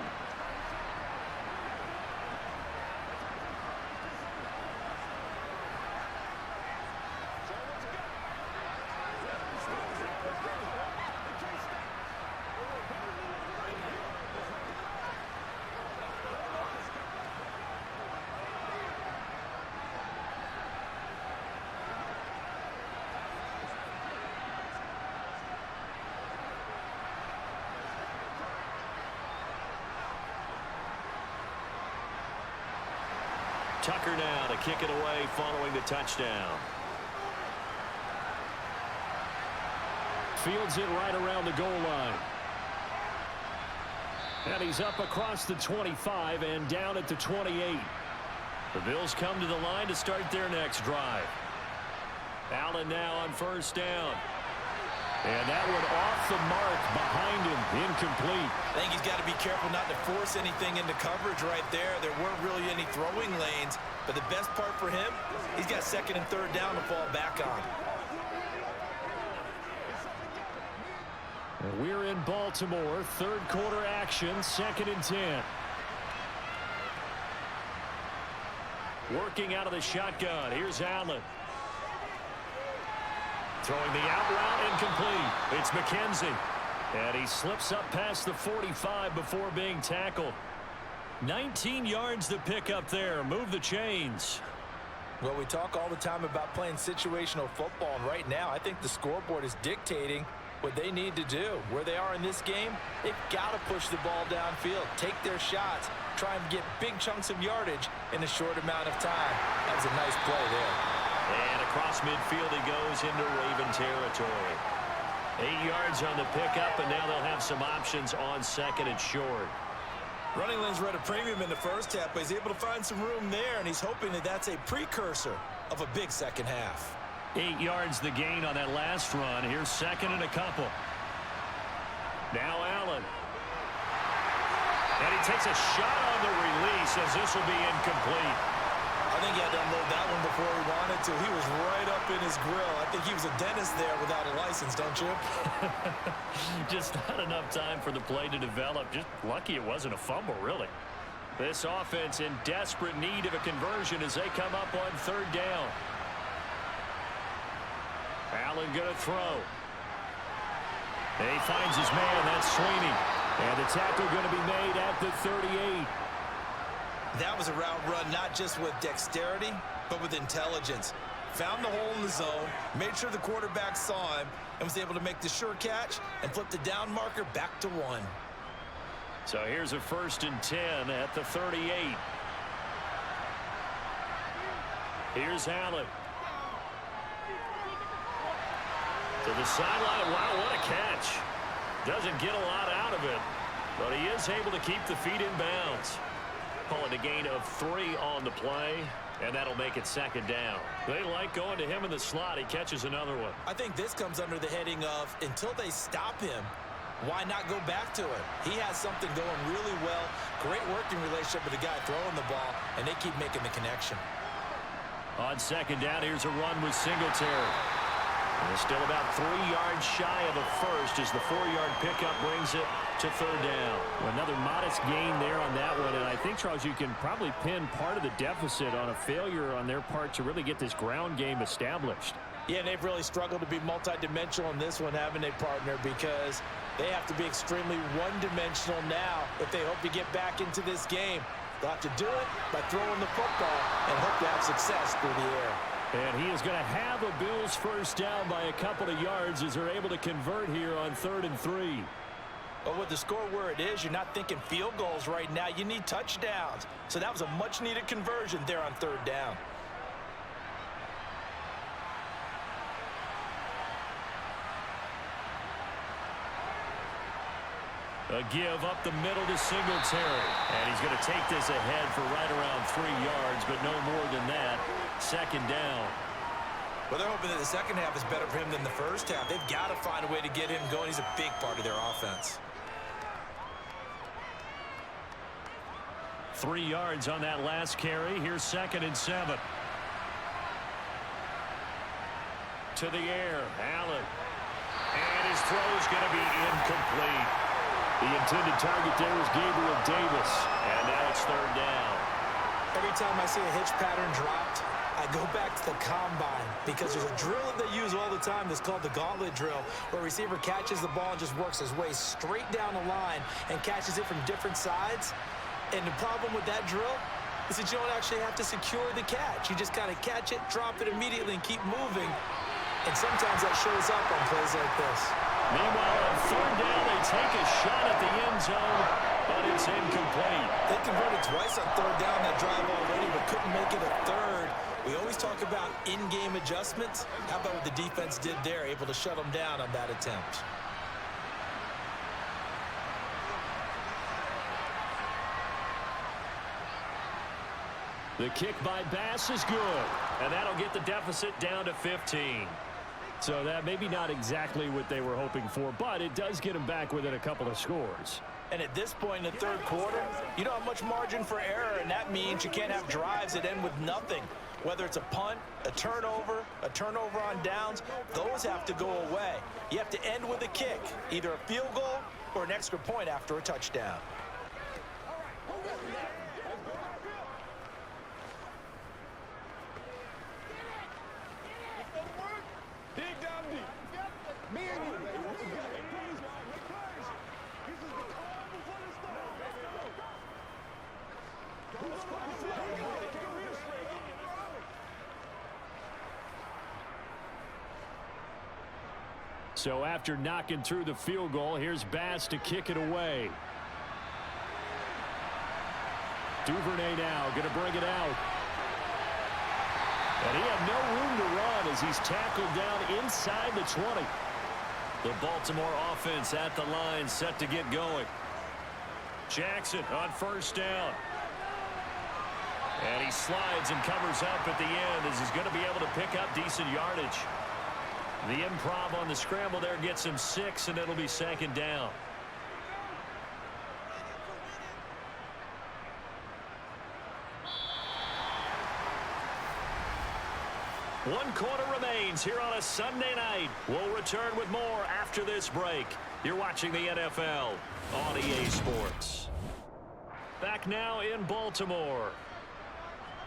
Tucker now to kick it away following the touchdown. Fields it right around the goal line. And he's up across the 25 and down at the 28. The Bills come to the line to start their next drive. Allen now on first down. And that one off the mark behind him, incomplete. I think he's got to be careful not to force anything into coverage right there. There weren't really any throwing lanes, but the best part for him, he's got second and third down to fall back on. And we're in Baltimore, third quarter action, 2nd and 10. Working out of the shotgun, here's Allen. Throwing the out route, incomplete. It's McKenzie. And he slips up past the 45 before being tackled. 19 yards to pick up there. Move the chains. Well, we talk all the time about playing situational football, and right now I think the scoreboard is dictating what they need to do. Where they are in this game, they've got to push the ball downfield, take their shots, try and get big chunks of yardage in a short amount of time. That was a nice play there. And across midfield he goes into Raven territory. 8 yards on the pickup, and now they'll have some options on 2nd and short. Running lanes were at a premium in the first half, but he's able to find some room there, and he's hoping that that's a precursor of a big second half. 8 yards the gain on that last run. Here's 2nd and a couple. Now Allen. And he takes a shot on the release as this will be incomplete. I think he had to unload that one before he wanted to. He was right up in his grill. I think he was a dentist there without a license, don't you? Just not enough time for the play to develop. Just lucky it wasn't a fumble, really. This offense in desperate need of a conversion as they come up on 3rd down. Allen going to throw. And he finds his man. That's Sweeney. And the tackle going to be made at the 38. That was a route run not just with dexterity, but with intelligence. Found the hole in the zone, made sure the quarterback saw him, and was able to make the sure catch and flip the down marker back to 1. So here's a 1st and 10 at the 38. Here's Allen. To the sideline. Wow, what a catch. Doesn't get a lot out of it, but he is able to keep the feet in bounds. Call it a gain of 3 on the play, and that'll make it 2nd down. They like going to him in the slot. He catches another one. I think this comes under the heading of until they stop him, why not go back to it? He has something going really well. Great working relationship with the guy throwing the ball, and they keep making the connection. On 2nd down, here's a run with Singletary. And still about 3 yards shy of a first as the 4-yard pickup brings it to 3rd down. Another modest gain there on that one, and I think, Charles, you can probably pin part of the deficit on a failure on their part to really get this ground game established. Yeah, and they've really struggled to be multidimensional in this one, haven't they, partner? Because they have to be extremely one-dimensional now if they hope to get back into this game. They'll have to do it by throwing the football and hope to have success through the air. And he is going to have a Bills first down by a couple of yards as they're able to convert here on 3rd and 3. But with the score where it is, you're not thinking field goals right now. You need touchdowns. So that was a much-needed conversion there on 3rd down. A give up the middle to Singletary. And he's going to take this ahead for right around 3 yards, but no more than that. 2nd down. Well, they're hoping that the second half is better for him than the first half. They've got to find a way to get him going. He's a big part of their offense. 3 yards on that last carry. Here's 2nd and 7. To the air, Allen. And his throw is going to be incomplete. The intended target there is Gabriel Davis. And now it's 3rd down. Every time I see a hitch pattern dropped, I go back to the combine because there's a drill that they use all the time that's called the gauntlet drill, where a receiver catches the ball and just works his way straight down the line and catches it from different sides. And the problem with that drill is that you don't actually have to secure the catch. You just kind of catch it, drop it immediately, and keep moving. And sometimes that shows up on plays like this. Meanwhile, on 3rd down, they take a shot at the end zone, but it's incomplete. They converted twice on 3rd down that drive already, but couldn't make it a 3rd. We always talk about in-game adjustments. How about what the defense did there, able to shut them down on that attempt? The kick by Bass is good, and that'll get the deficit down to 15. So that maybe not exactly what they were hoping for, but it does get them back within a couple of scores. And at this point in the third quarter, you don't have much margin for error, and that means you can't have drives that end with nothing. Whether it's a punt, a turnover on downs, those have to go away. You have to end with a kick, either a field goal or an extra point after a touchdown. Dig down deep. Me and you, baby. This is the calm before the storm, baby. Let's go. So after knocking through the field goal, here's Bass to kick it away. Duvernay now going to bring it out. And he had no room to run as he's tackled down inside the 20. The Baltimore offense at the line set to get going. Jackson on first down. And he slides and covers up at the end as he's going to be able to pick up decent yardage. The improv on the scramble there gets him 6, and it'll be second down. One quarter remains here on a Sunday night. We'll return with more after this break. You're watching the NFL on EA Sports. Back now in Baltimore.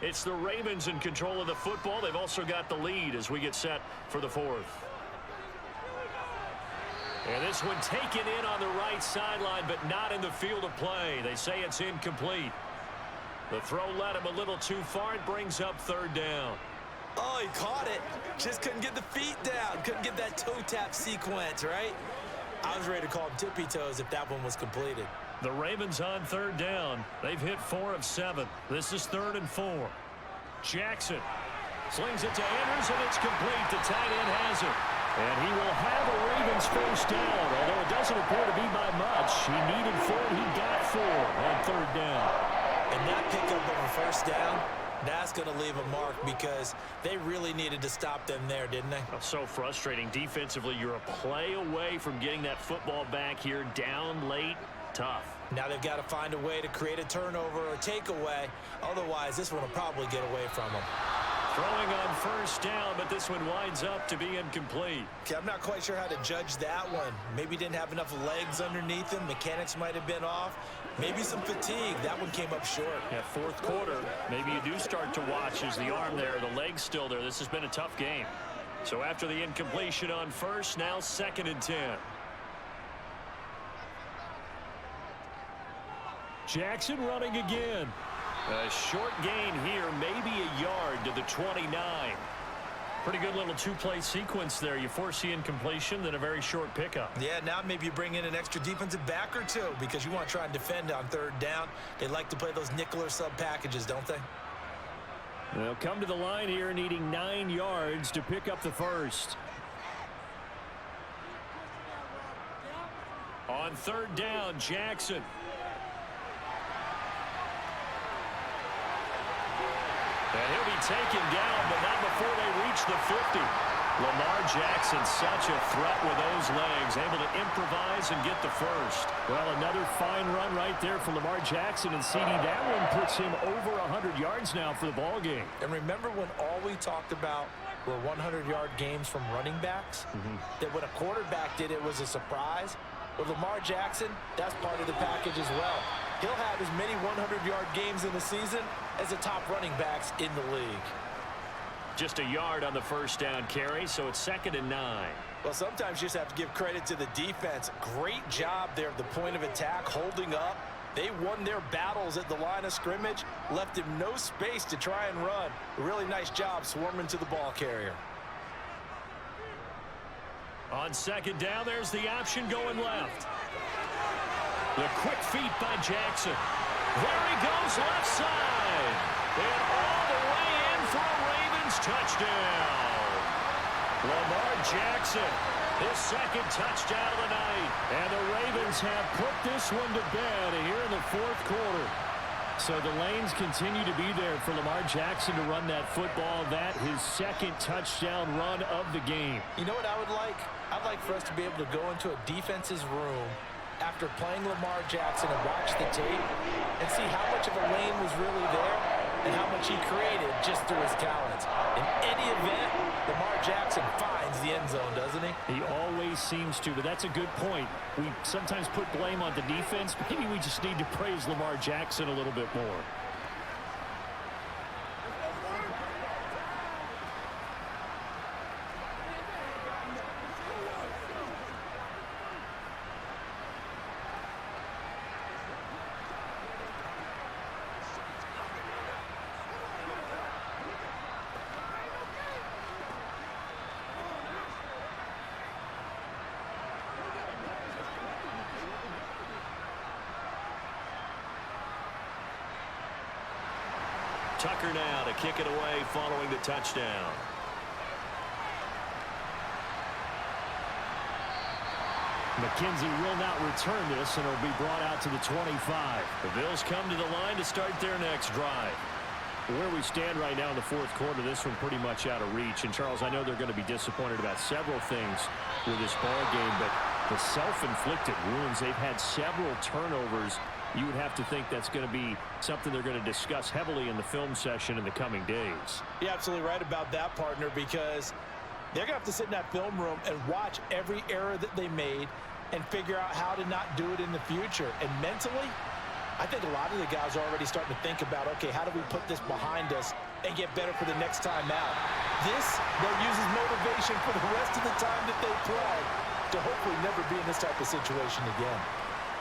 It's the Ravens in control of the football. They've also got the lead as we get set for the fourth. And this one taken in on the right sideline, but not in the field of play. They say it's incomplete. The throw led him a little too far. It brings up third down. Oh, he caught it. Just couldn't get the feet down. Couldn't get that toe tap sequence, right? I was ready to call him tippy toes if that one was completed. The Ravens on third down. They've hit 4 of 7. This is 3rd and 4. Jackson slings it to Andrews, and it's complete. The tight end has it. And he will have a Ravens first down, although it doesn't appear to be by much. He needed 4, and he got 4 on third down. And that pickup of a first down, that's going to leave a mark because they really needed to stop them there, didn't they? Oh, so frustrating. Defensively, you're a play away from getting that football back here. Down late, tough. Now they've got to find a way to create a turnover or takeaway. Otherwise, this one will probably get away from them. Throwing on first down, but this one winds up to be incomplete. Okay, I'm not quite sure how to judge that one. Maybe didn't have enough legs underneath him. Mechanics might have been off. Maybe some fatigue. That one came up short. Yeah, fourth quarter, maybe you do start to watch as the arm there, the leg's still there. This has been a tough game. So after the incompletion on first, now 2nd and 10. Jackson running again. A short gain here, maybe a yard to the 29. Pretty good little two-play sequence there. You force the incompletion, then a very short pickup. Yeah, now maybe you bring in an extra defensive back or two because you want to try and defend on third down. They like to play those nickel or sub packages, don't they? They'll come to the line here needing 9 yards to pick up the first. On third down, Jackson. And he'll be taken down, but not before they reach the 50. Lamar Jackson, such a threat with those legs, able to improvise and get the first. Well, another fine run right there for Lamar Jackson, and CD, that one puts him over 100 yards now for the ball game. And remember when all we talked about were 100-yard games from running backs? That when a quarterback did it was a surprise? With Lamar Jackson, that's part of the package as well. He'll have as many 100-yard games in the season as the top running backs in the league. Just a yard on the first down carry, so it's 2nd and 9. Well, sometimes you just have to give credit to the defense. Great job there at the point of attack, holding up. They won their battles at the line of scrimmage, left him no space to try and run. A really nice job swarming to the ball carrier. On 2nd down, there's the option going left. The quick feet by Jackson. There he goes left side. And all the way in for a Ravens touchdown. Lamar Jackson, his 2nd touchdown of the night. And the Ravens have put this one to bed here in the 4th quarter. So the lanes continue to be there for Lamar Jackson to run that football. That his second touchdown run of the game. You know what I would like? I'd like for us to be able to go into a defense's room after playing Lamar Jackson and watch the tape and see how much of a lane was really there and how much he created just through his talents. In any event, Lamar Jackson finds the end zone, doesn't he? He always seems to, but that's a good point. We sometimes put blame on the defense. Maybe we just need to praise Lamar Jackson a little bit more. Tucker now to kick it away following the touchdown. McKenzie will not return this, and it'll be brought out to the 25. The Bills come to the line to start their next drive. Where we stand right now in the fourth quarter, this one pretty much out of reach. And, Charles, I know they're going to be disappointed about several things with this ball game, but the self-inflicted wounds, they've had several turnovers. You would have to think that's going to be something they're going to discuss heavily in the film session in the coming days. You're absolutely right about that, partner, because they're going to have to sit in that film room and watch every error that they made and figure out how to not do it in the future. And mentally, I think a lot of the guys are already starting to think about, okay, how do we put this behind us and get better for the next time out? This, they'll use as motivation for the rest of the time that they play to hopefully never be in this type of situation again.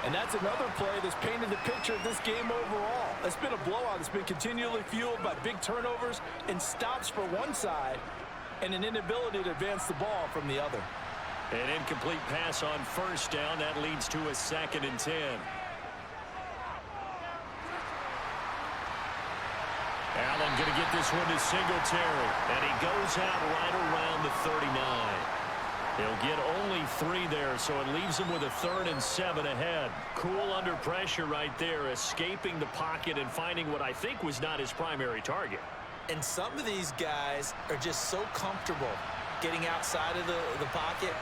And that's another play that's painted the picture of this game overall. It's been a blowout. It's been continually fueled by big turnovers and stops for one side and an inability to advance the ball from the other. An incomplete pass on first down. That leads to a 2nd and 10. Allen going to get this one to Singletary. And he goes out right around the 39. He'll get only 3 there, so it leaves him with a 3rd and 7 ahead. Cool under pressure right there, escaping the pocket and finding what I think was not his primary target. And some of these guys are just so comfortable getting outside of the pocket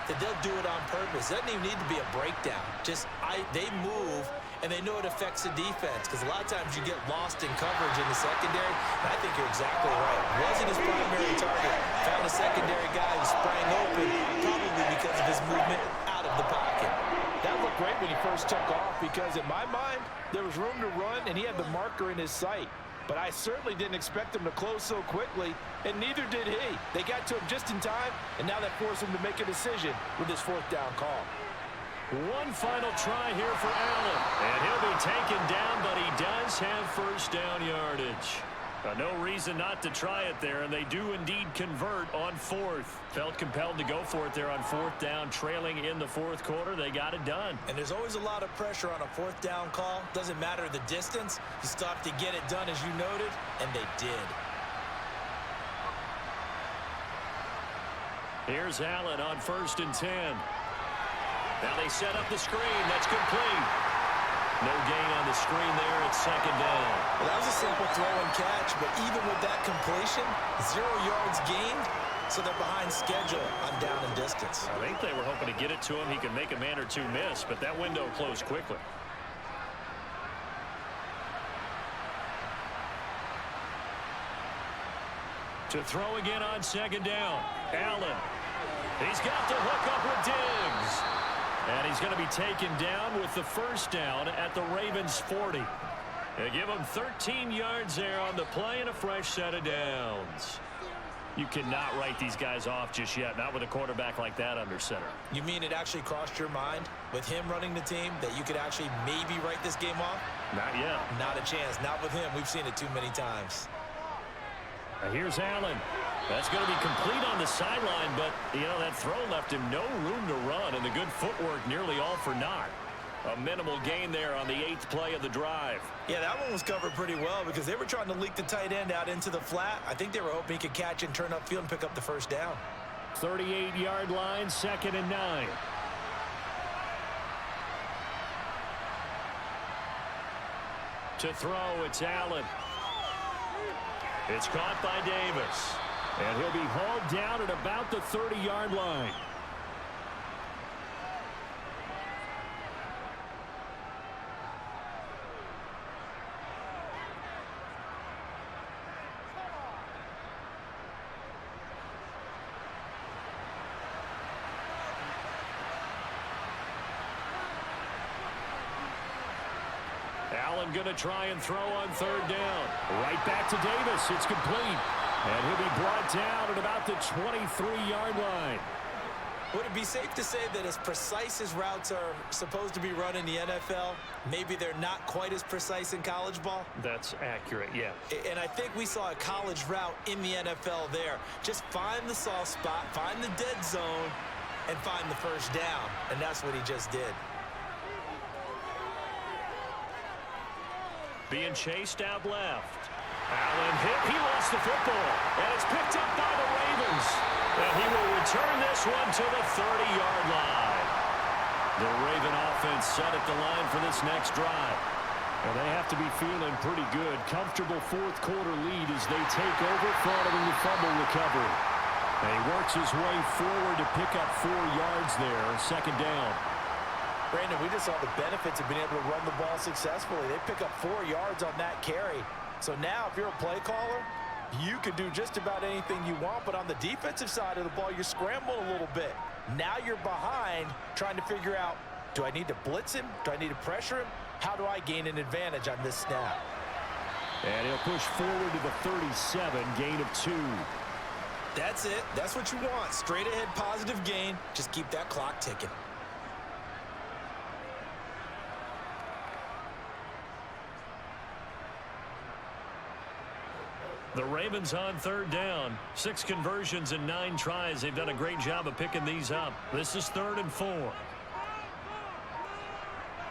that they'll do it on purpose. It doesn't even need to be a breakdown. They move, and they know it affects the defense, because a lot of times you get lost in coverage in the secondary, and I think you're exactly right. Wasn't his primary target. Found a secondary guy who sprang open, probably because of his movement out of the pocket. That looked great when he first took off, because in my mind, there was room to run, and he had the marker in his sight. But I certainly didn't expect him to close so quickly, and neither did he. They got to him just in time, and now that forced him to make a decision with his 4th down call. One final try here for Allen. And he'll be taken down, but he does have first down yardage. No reason not to try it there, and they do indeed convert on 4th. Felt compelled to go for it there on 4th down, trailing in the 4th quarter. They got it done. And there's always a lot of pressure on a 4th down call. Doesn't matter the distance. You still have to get it done, as you noted, and they did. Here's Allen on 1st and 10. Now they set up the screen. That's complete. No gain on the screen there. It's 2nd down. Well, that was a simple throw and catch, but even with that completion, 0 yards gained, so they're behind schedule on down and distance. I think they were hoping to get it to him. He could make a man or two miss, but that window closed quickly. To throw again on 2nd down. Allen. He's got the hook up with Diggs. And he's going to be taken down with the 1st down at the Ravens' 40. They give him 13 yards there on the play and a fresh set of downs. You cannot write these guys off just yet, not with a quarterback like that under center. You mean it actually crossed your mind with him running the team that you could actually maybe write this game off? Not yet. Not a chance. Not with him. We've seen it too many times. Here's Allen. That's going to be complete on the sideline, but, that throw left him no room to run, and the good footwork nearly all for naught. A minimal gain there on the 8th play of the drive. Yeah, that one was covered pretty well because they were trying to leak the tight end out into the flat. I think they were hoping he could catch and turn upfield and pick up the 1st down. 38-yard line, 2nd and 9. To throw, it's Allen. It's caught by Davis. And he'll be hauled down at about the 30-yard line. Allen going to try and throw on third down. Right back to Davis. It's complete. And he'll be brought down at about the 23-yard line. Would it be safe to say that as precise as routes are supposed to be run in the NFL, maybe they're not quite as precise in college ball? That's accurate, yeah. And I think we saw a college route in the NFL there. Just find the soft spot, find the dead zone, and find the first down. And that's what he just did. Being chased out left. Allen hit. He lost the football. And it's picked up by the Ravens. And he will return this one to the 30-yard line. The Raven offense set at the line for this next drive. And they have to be feeling pretty good. Comfortable fourth quarter lead as they take over following the fumble recovery. And he works his way forward to pick up 4 yards there. Second down. Brandon, we just saw the benefits of being able to run the ball successfully. They pick up 4 yards on that carry. So now if you're a play caller, you can do just about anything you want. But on the defensive side of the ball, you're scrambling a little bit. Now you're behind trying to figure out, do I need to blitz him? Do I need to pressure him? How do I gain an advantage on this snap? And he'll push forward to the 37, gain of 2. That's it. That's what you want. Straight ahead positive gain. Just keep that clock ticking. The Ravens on third down. 6 conversions in 9 tries. They've done a great job of picking these up. This is 3rd and 4.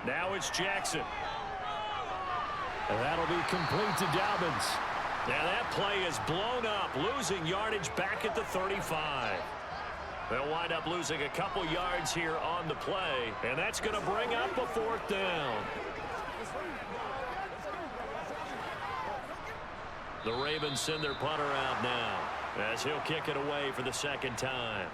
Now it's Jackson. And that'll be complete to Dobbins. Now that play is blown up, losing yardage back at the 35. They'll wind up losing a couple yards here on the play, and that's going to bring up a 4th down. The Ravens send their punter out now as he'll kick it away for the 2nd time.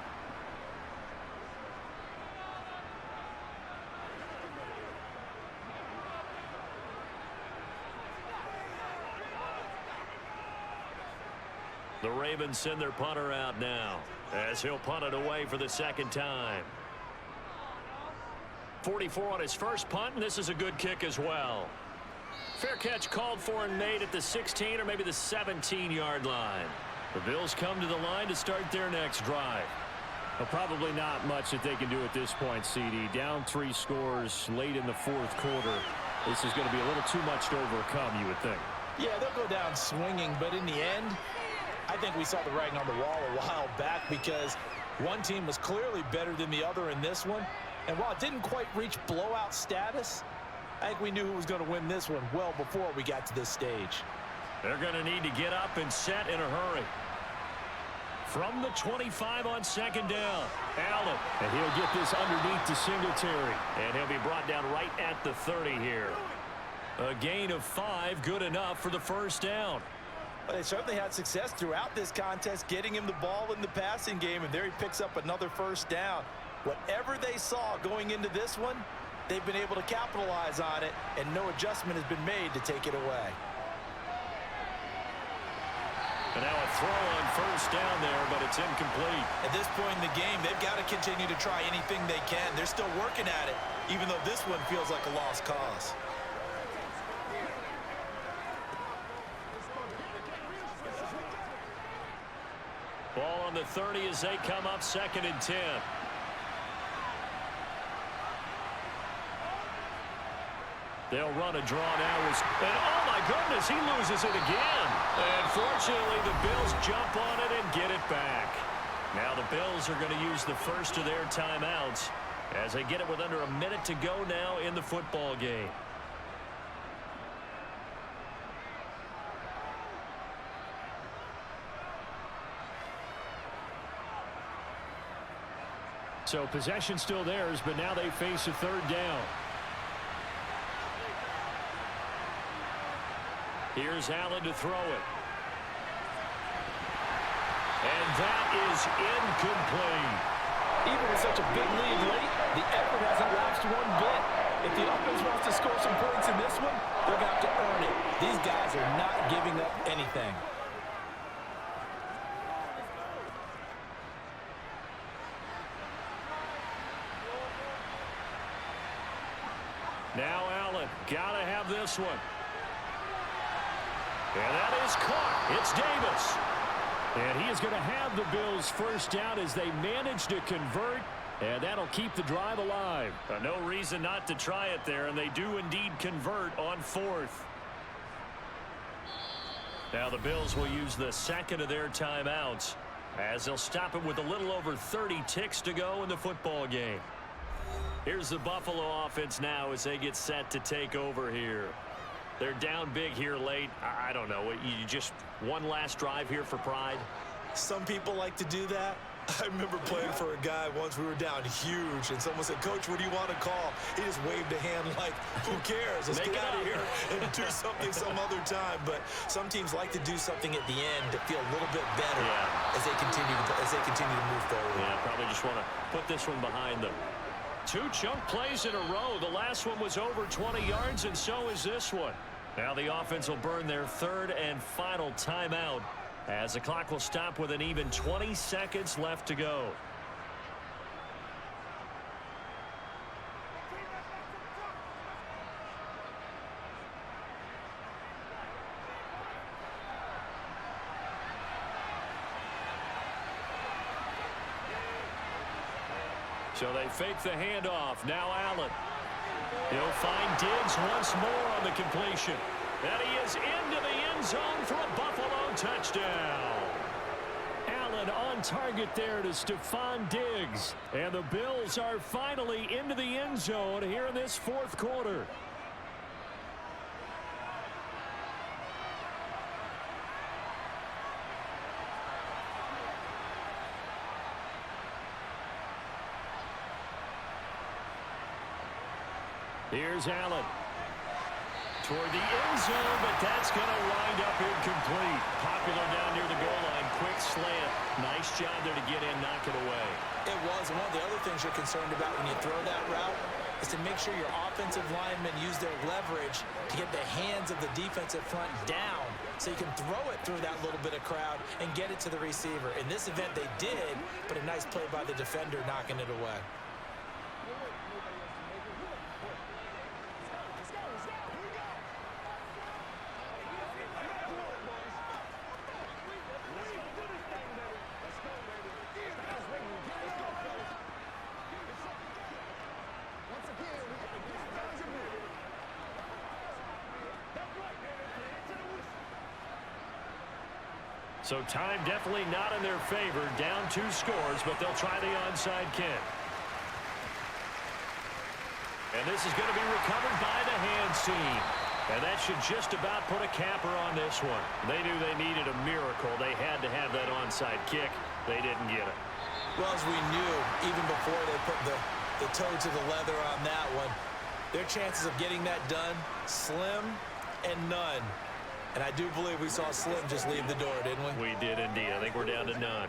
The Ravens send their punter out now as he'll punt it away for the 2nd time. 44 on his first punt, and this is a good kick as well. Fair catch called for and made at the 16 or maybe the 17-yard line. The Bills come to the line to start their next drive. Well, probably not much that they can do at this point, CD. Down 3 scores late in the 4th quarter. This is going to be a little too much to overcome, you would think. Yeah, they'll go down swinging, but in the end, I think we saw the writing on the wall a while back because one team was clearly better than the other in this one. And while it didn't quite reach blowout status, I think we knew who was going to win this one well before we got to this stage. They're going to need to get up and set in a hurry. From the 25 on 2nd down, Allen. And he'll get this underneath to Singletary. And he'll be brought down right at the 30 here. A gain of 5, good enough for the 1st down. Well, they certainly had success throughout this contest, getting him the ball in the passing game, and there he picks up another 1st down. Whatever they saw going into this one, they've been able to capitalize on it, and no adjustment has been made to take it away. And now a throw on 1st down there, but it's incomplete. At this point in the game, they've got to continue to try anything they can. They're still working at it, even though this one feels like a lost cause. Ball on the 30 as they come up 2nd and 10. They'll run a draw now. And oh my goodness, he loses it again. And fortunately, the Bills jump on it and get it back. Now the Bills are going to use the first of their timeouts as they get it with under a minute to go now in the football game. So possession still theirs, but now they face a 3rd down. Here's Allen to throw it. And that is incomplete. Even with such a big lead late, the effort hasn't lapsed one bit. If the offense wants to score some points in this one, they're going to have to earn it. These guys are not giving up anything. Now Allen, gotta have this one. And that is caught. It's Davis. And he is going to have the Bills first down as they manage to convert. And that'll keep the drive alive. No reason not to try it there, and they do indeed convert on 4th. Now the Bills will use the second of their timeouts as they'll stop it with a little over 30 ticks to go in the football game. Here's the Buffalo offense now as they get set to take over here. They're down big here late. I don't know. You just one last drive here for pride? Some people like to do that. I remember playing for a guy once. We were down huge, and someone said, "Coach, what do you want to call?" He just waved a hand like, "Who cares? Let's get out of here and do something some other time." But some teams like to do something at the end to feel a little bit better as they continue to move forward. Yeah, probably just want to put this one behind them. 2 chunk plays in a row. The last one was over 20 yards, and so is this one. Now the offense will burn their 3rd and final timeout as the clock will stop with an even 20 seconds left to go. So they fake the handoff. Now Allen. He'll find Diggs once more on the completion. And he is into the end zone for a Buffalo touchdown. Allen on target there to Stephon Diggs. And the Bills are finally into the end zone here in this 4th quarter. Here's Allen. Toward the end zone, but that's going to wind up incomplete. Popular down near the goal line. Quick slant. Nice job there to get in, knock it away. It was. One of the other things you're concerned about when you throw that route is to make sure your offensive linemen use their leverage to get the hands of the defensive front down so you can throw it through that little bit of crowd and get it to the receiver. In this event, they did, but a nice play by the defender knocking it away. So time definitely not in their favor. Down 2 scores, but they'll try the onside kick. And this is going to be recovered by the hands team. And that should just about put a capper on this one. They knew they needed a miracle. They had to have that onside kick. They didn't get it. Well, as we knew, even before they put the toe to the leather on that one, their chances of getting that done, slim and none. And I do believe we saw Slim just leave the door, didn't we? We did indeed. I think we're down to none.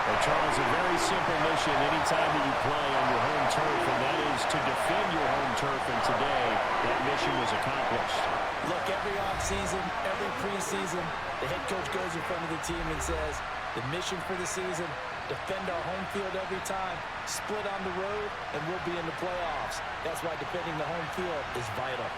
Well, Charles, a very simple mission anytime that you play on your home turf, and that is to defend your home turf. And today, that mission was accomplished. Look, every offseason, every preseason, the head coach goes in front of the team and says, the mission for the season, defend our home field every time, split on the road, and we'll be in the playoffs. That's why defending the home field is vital.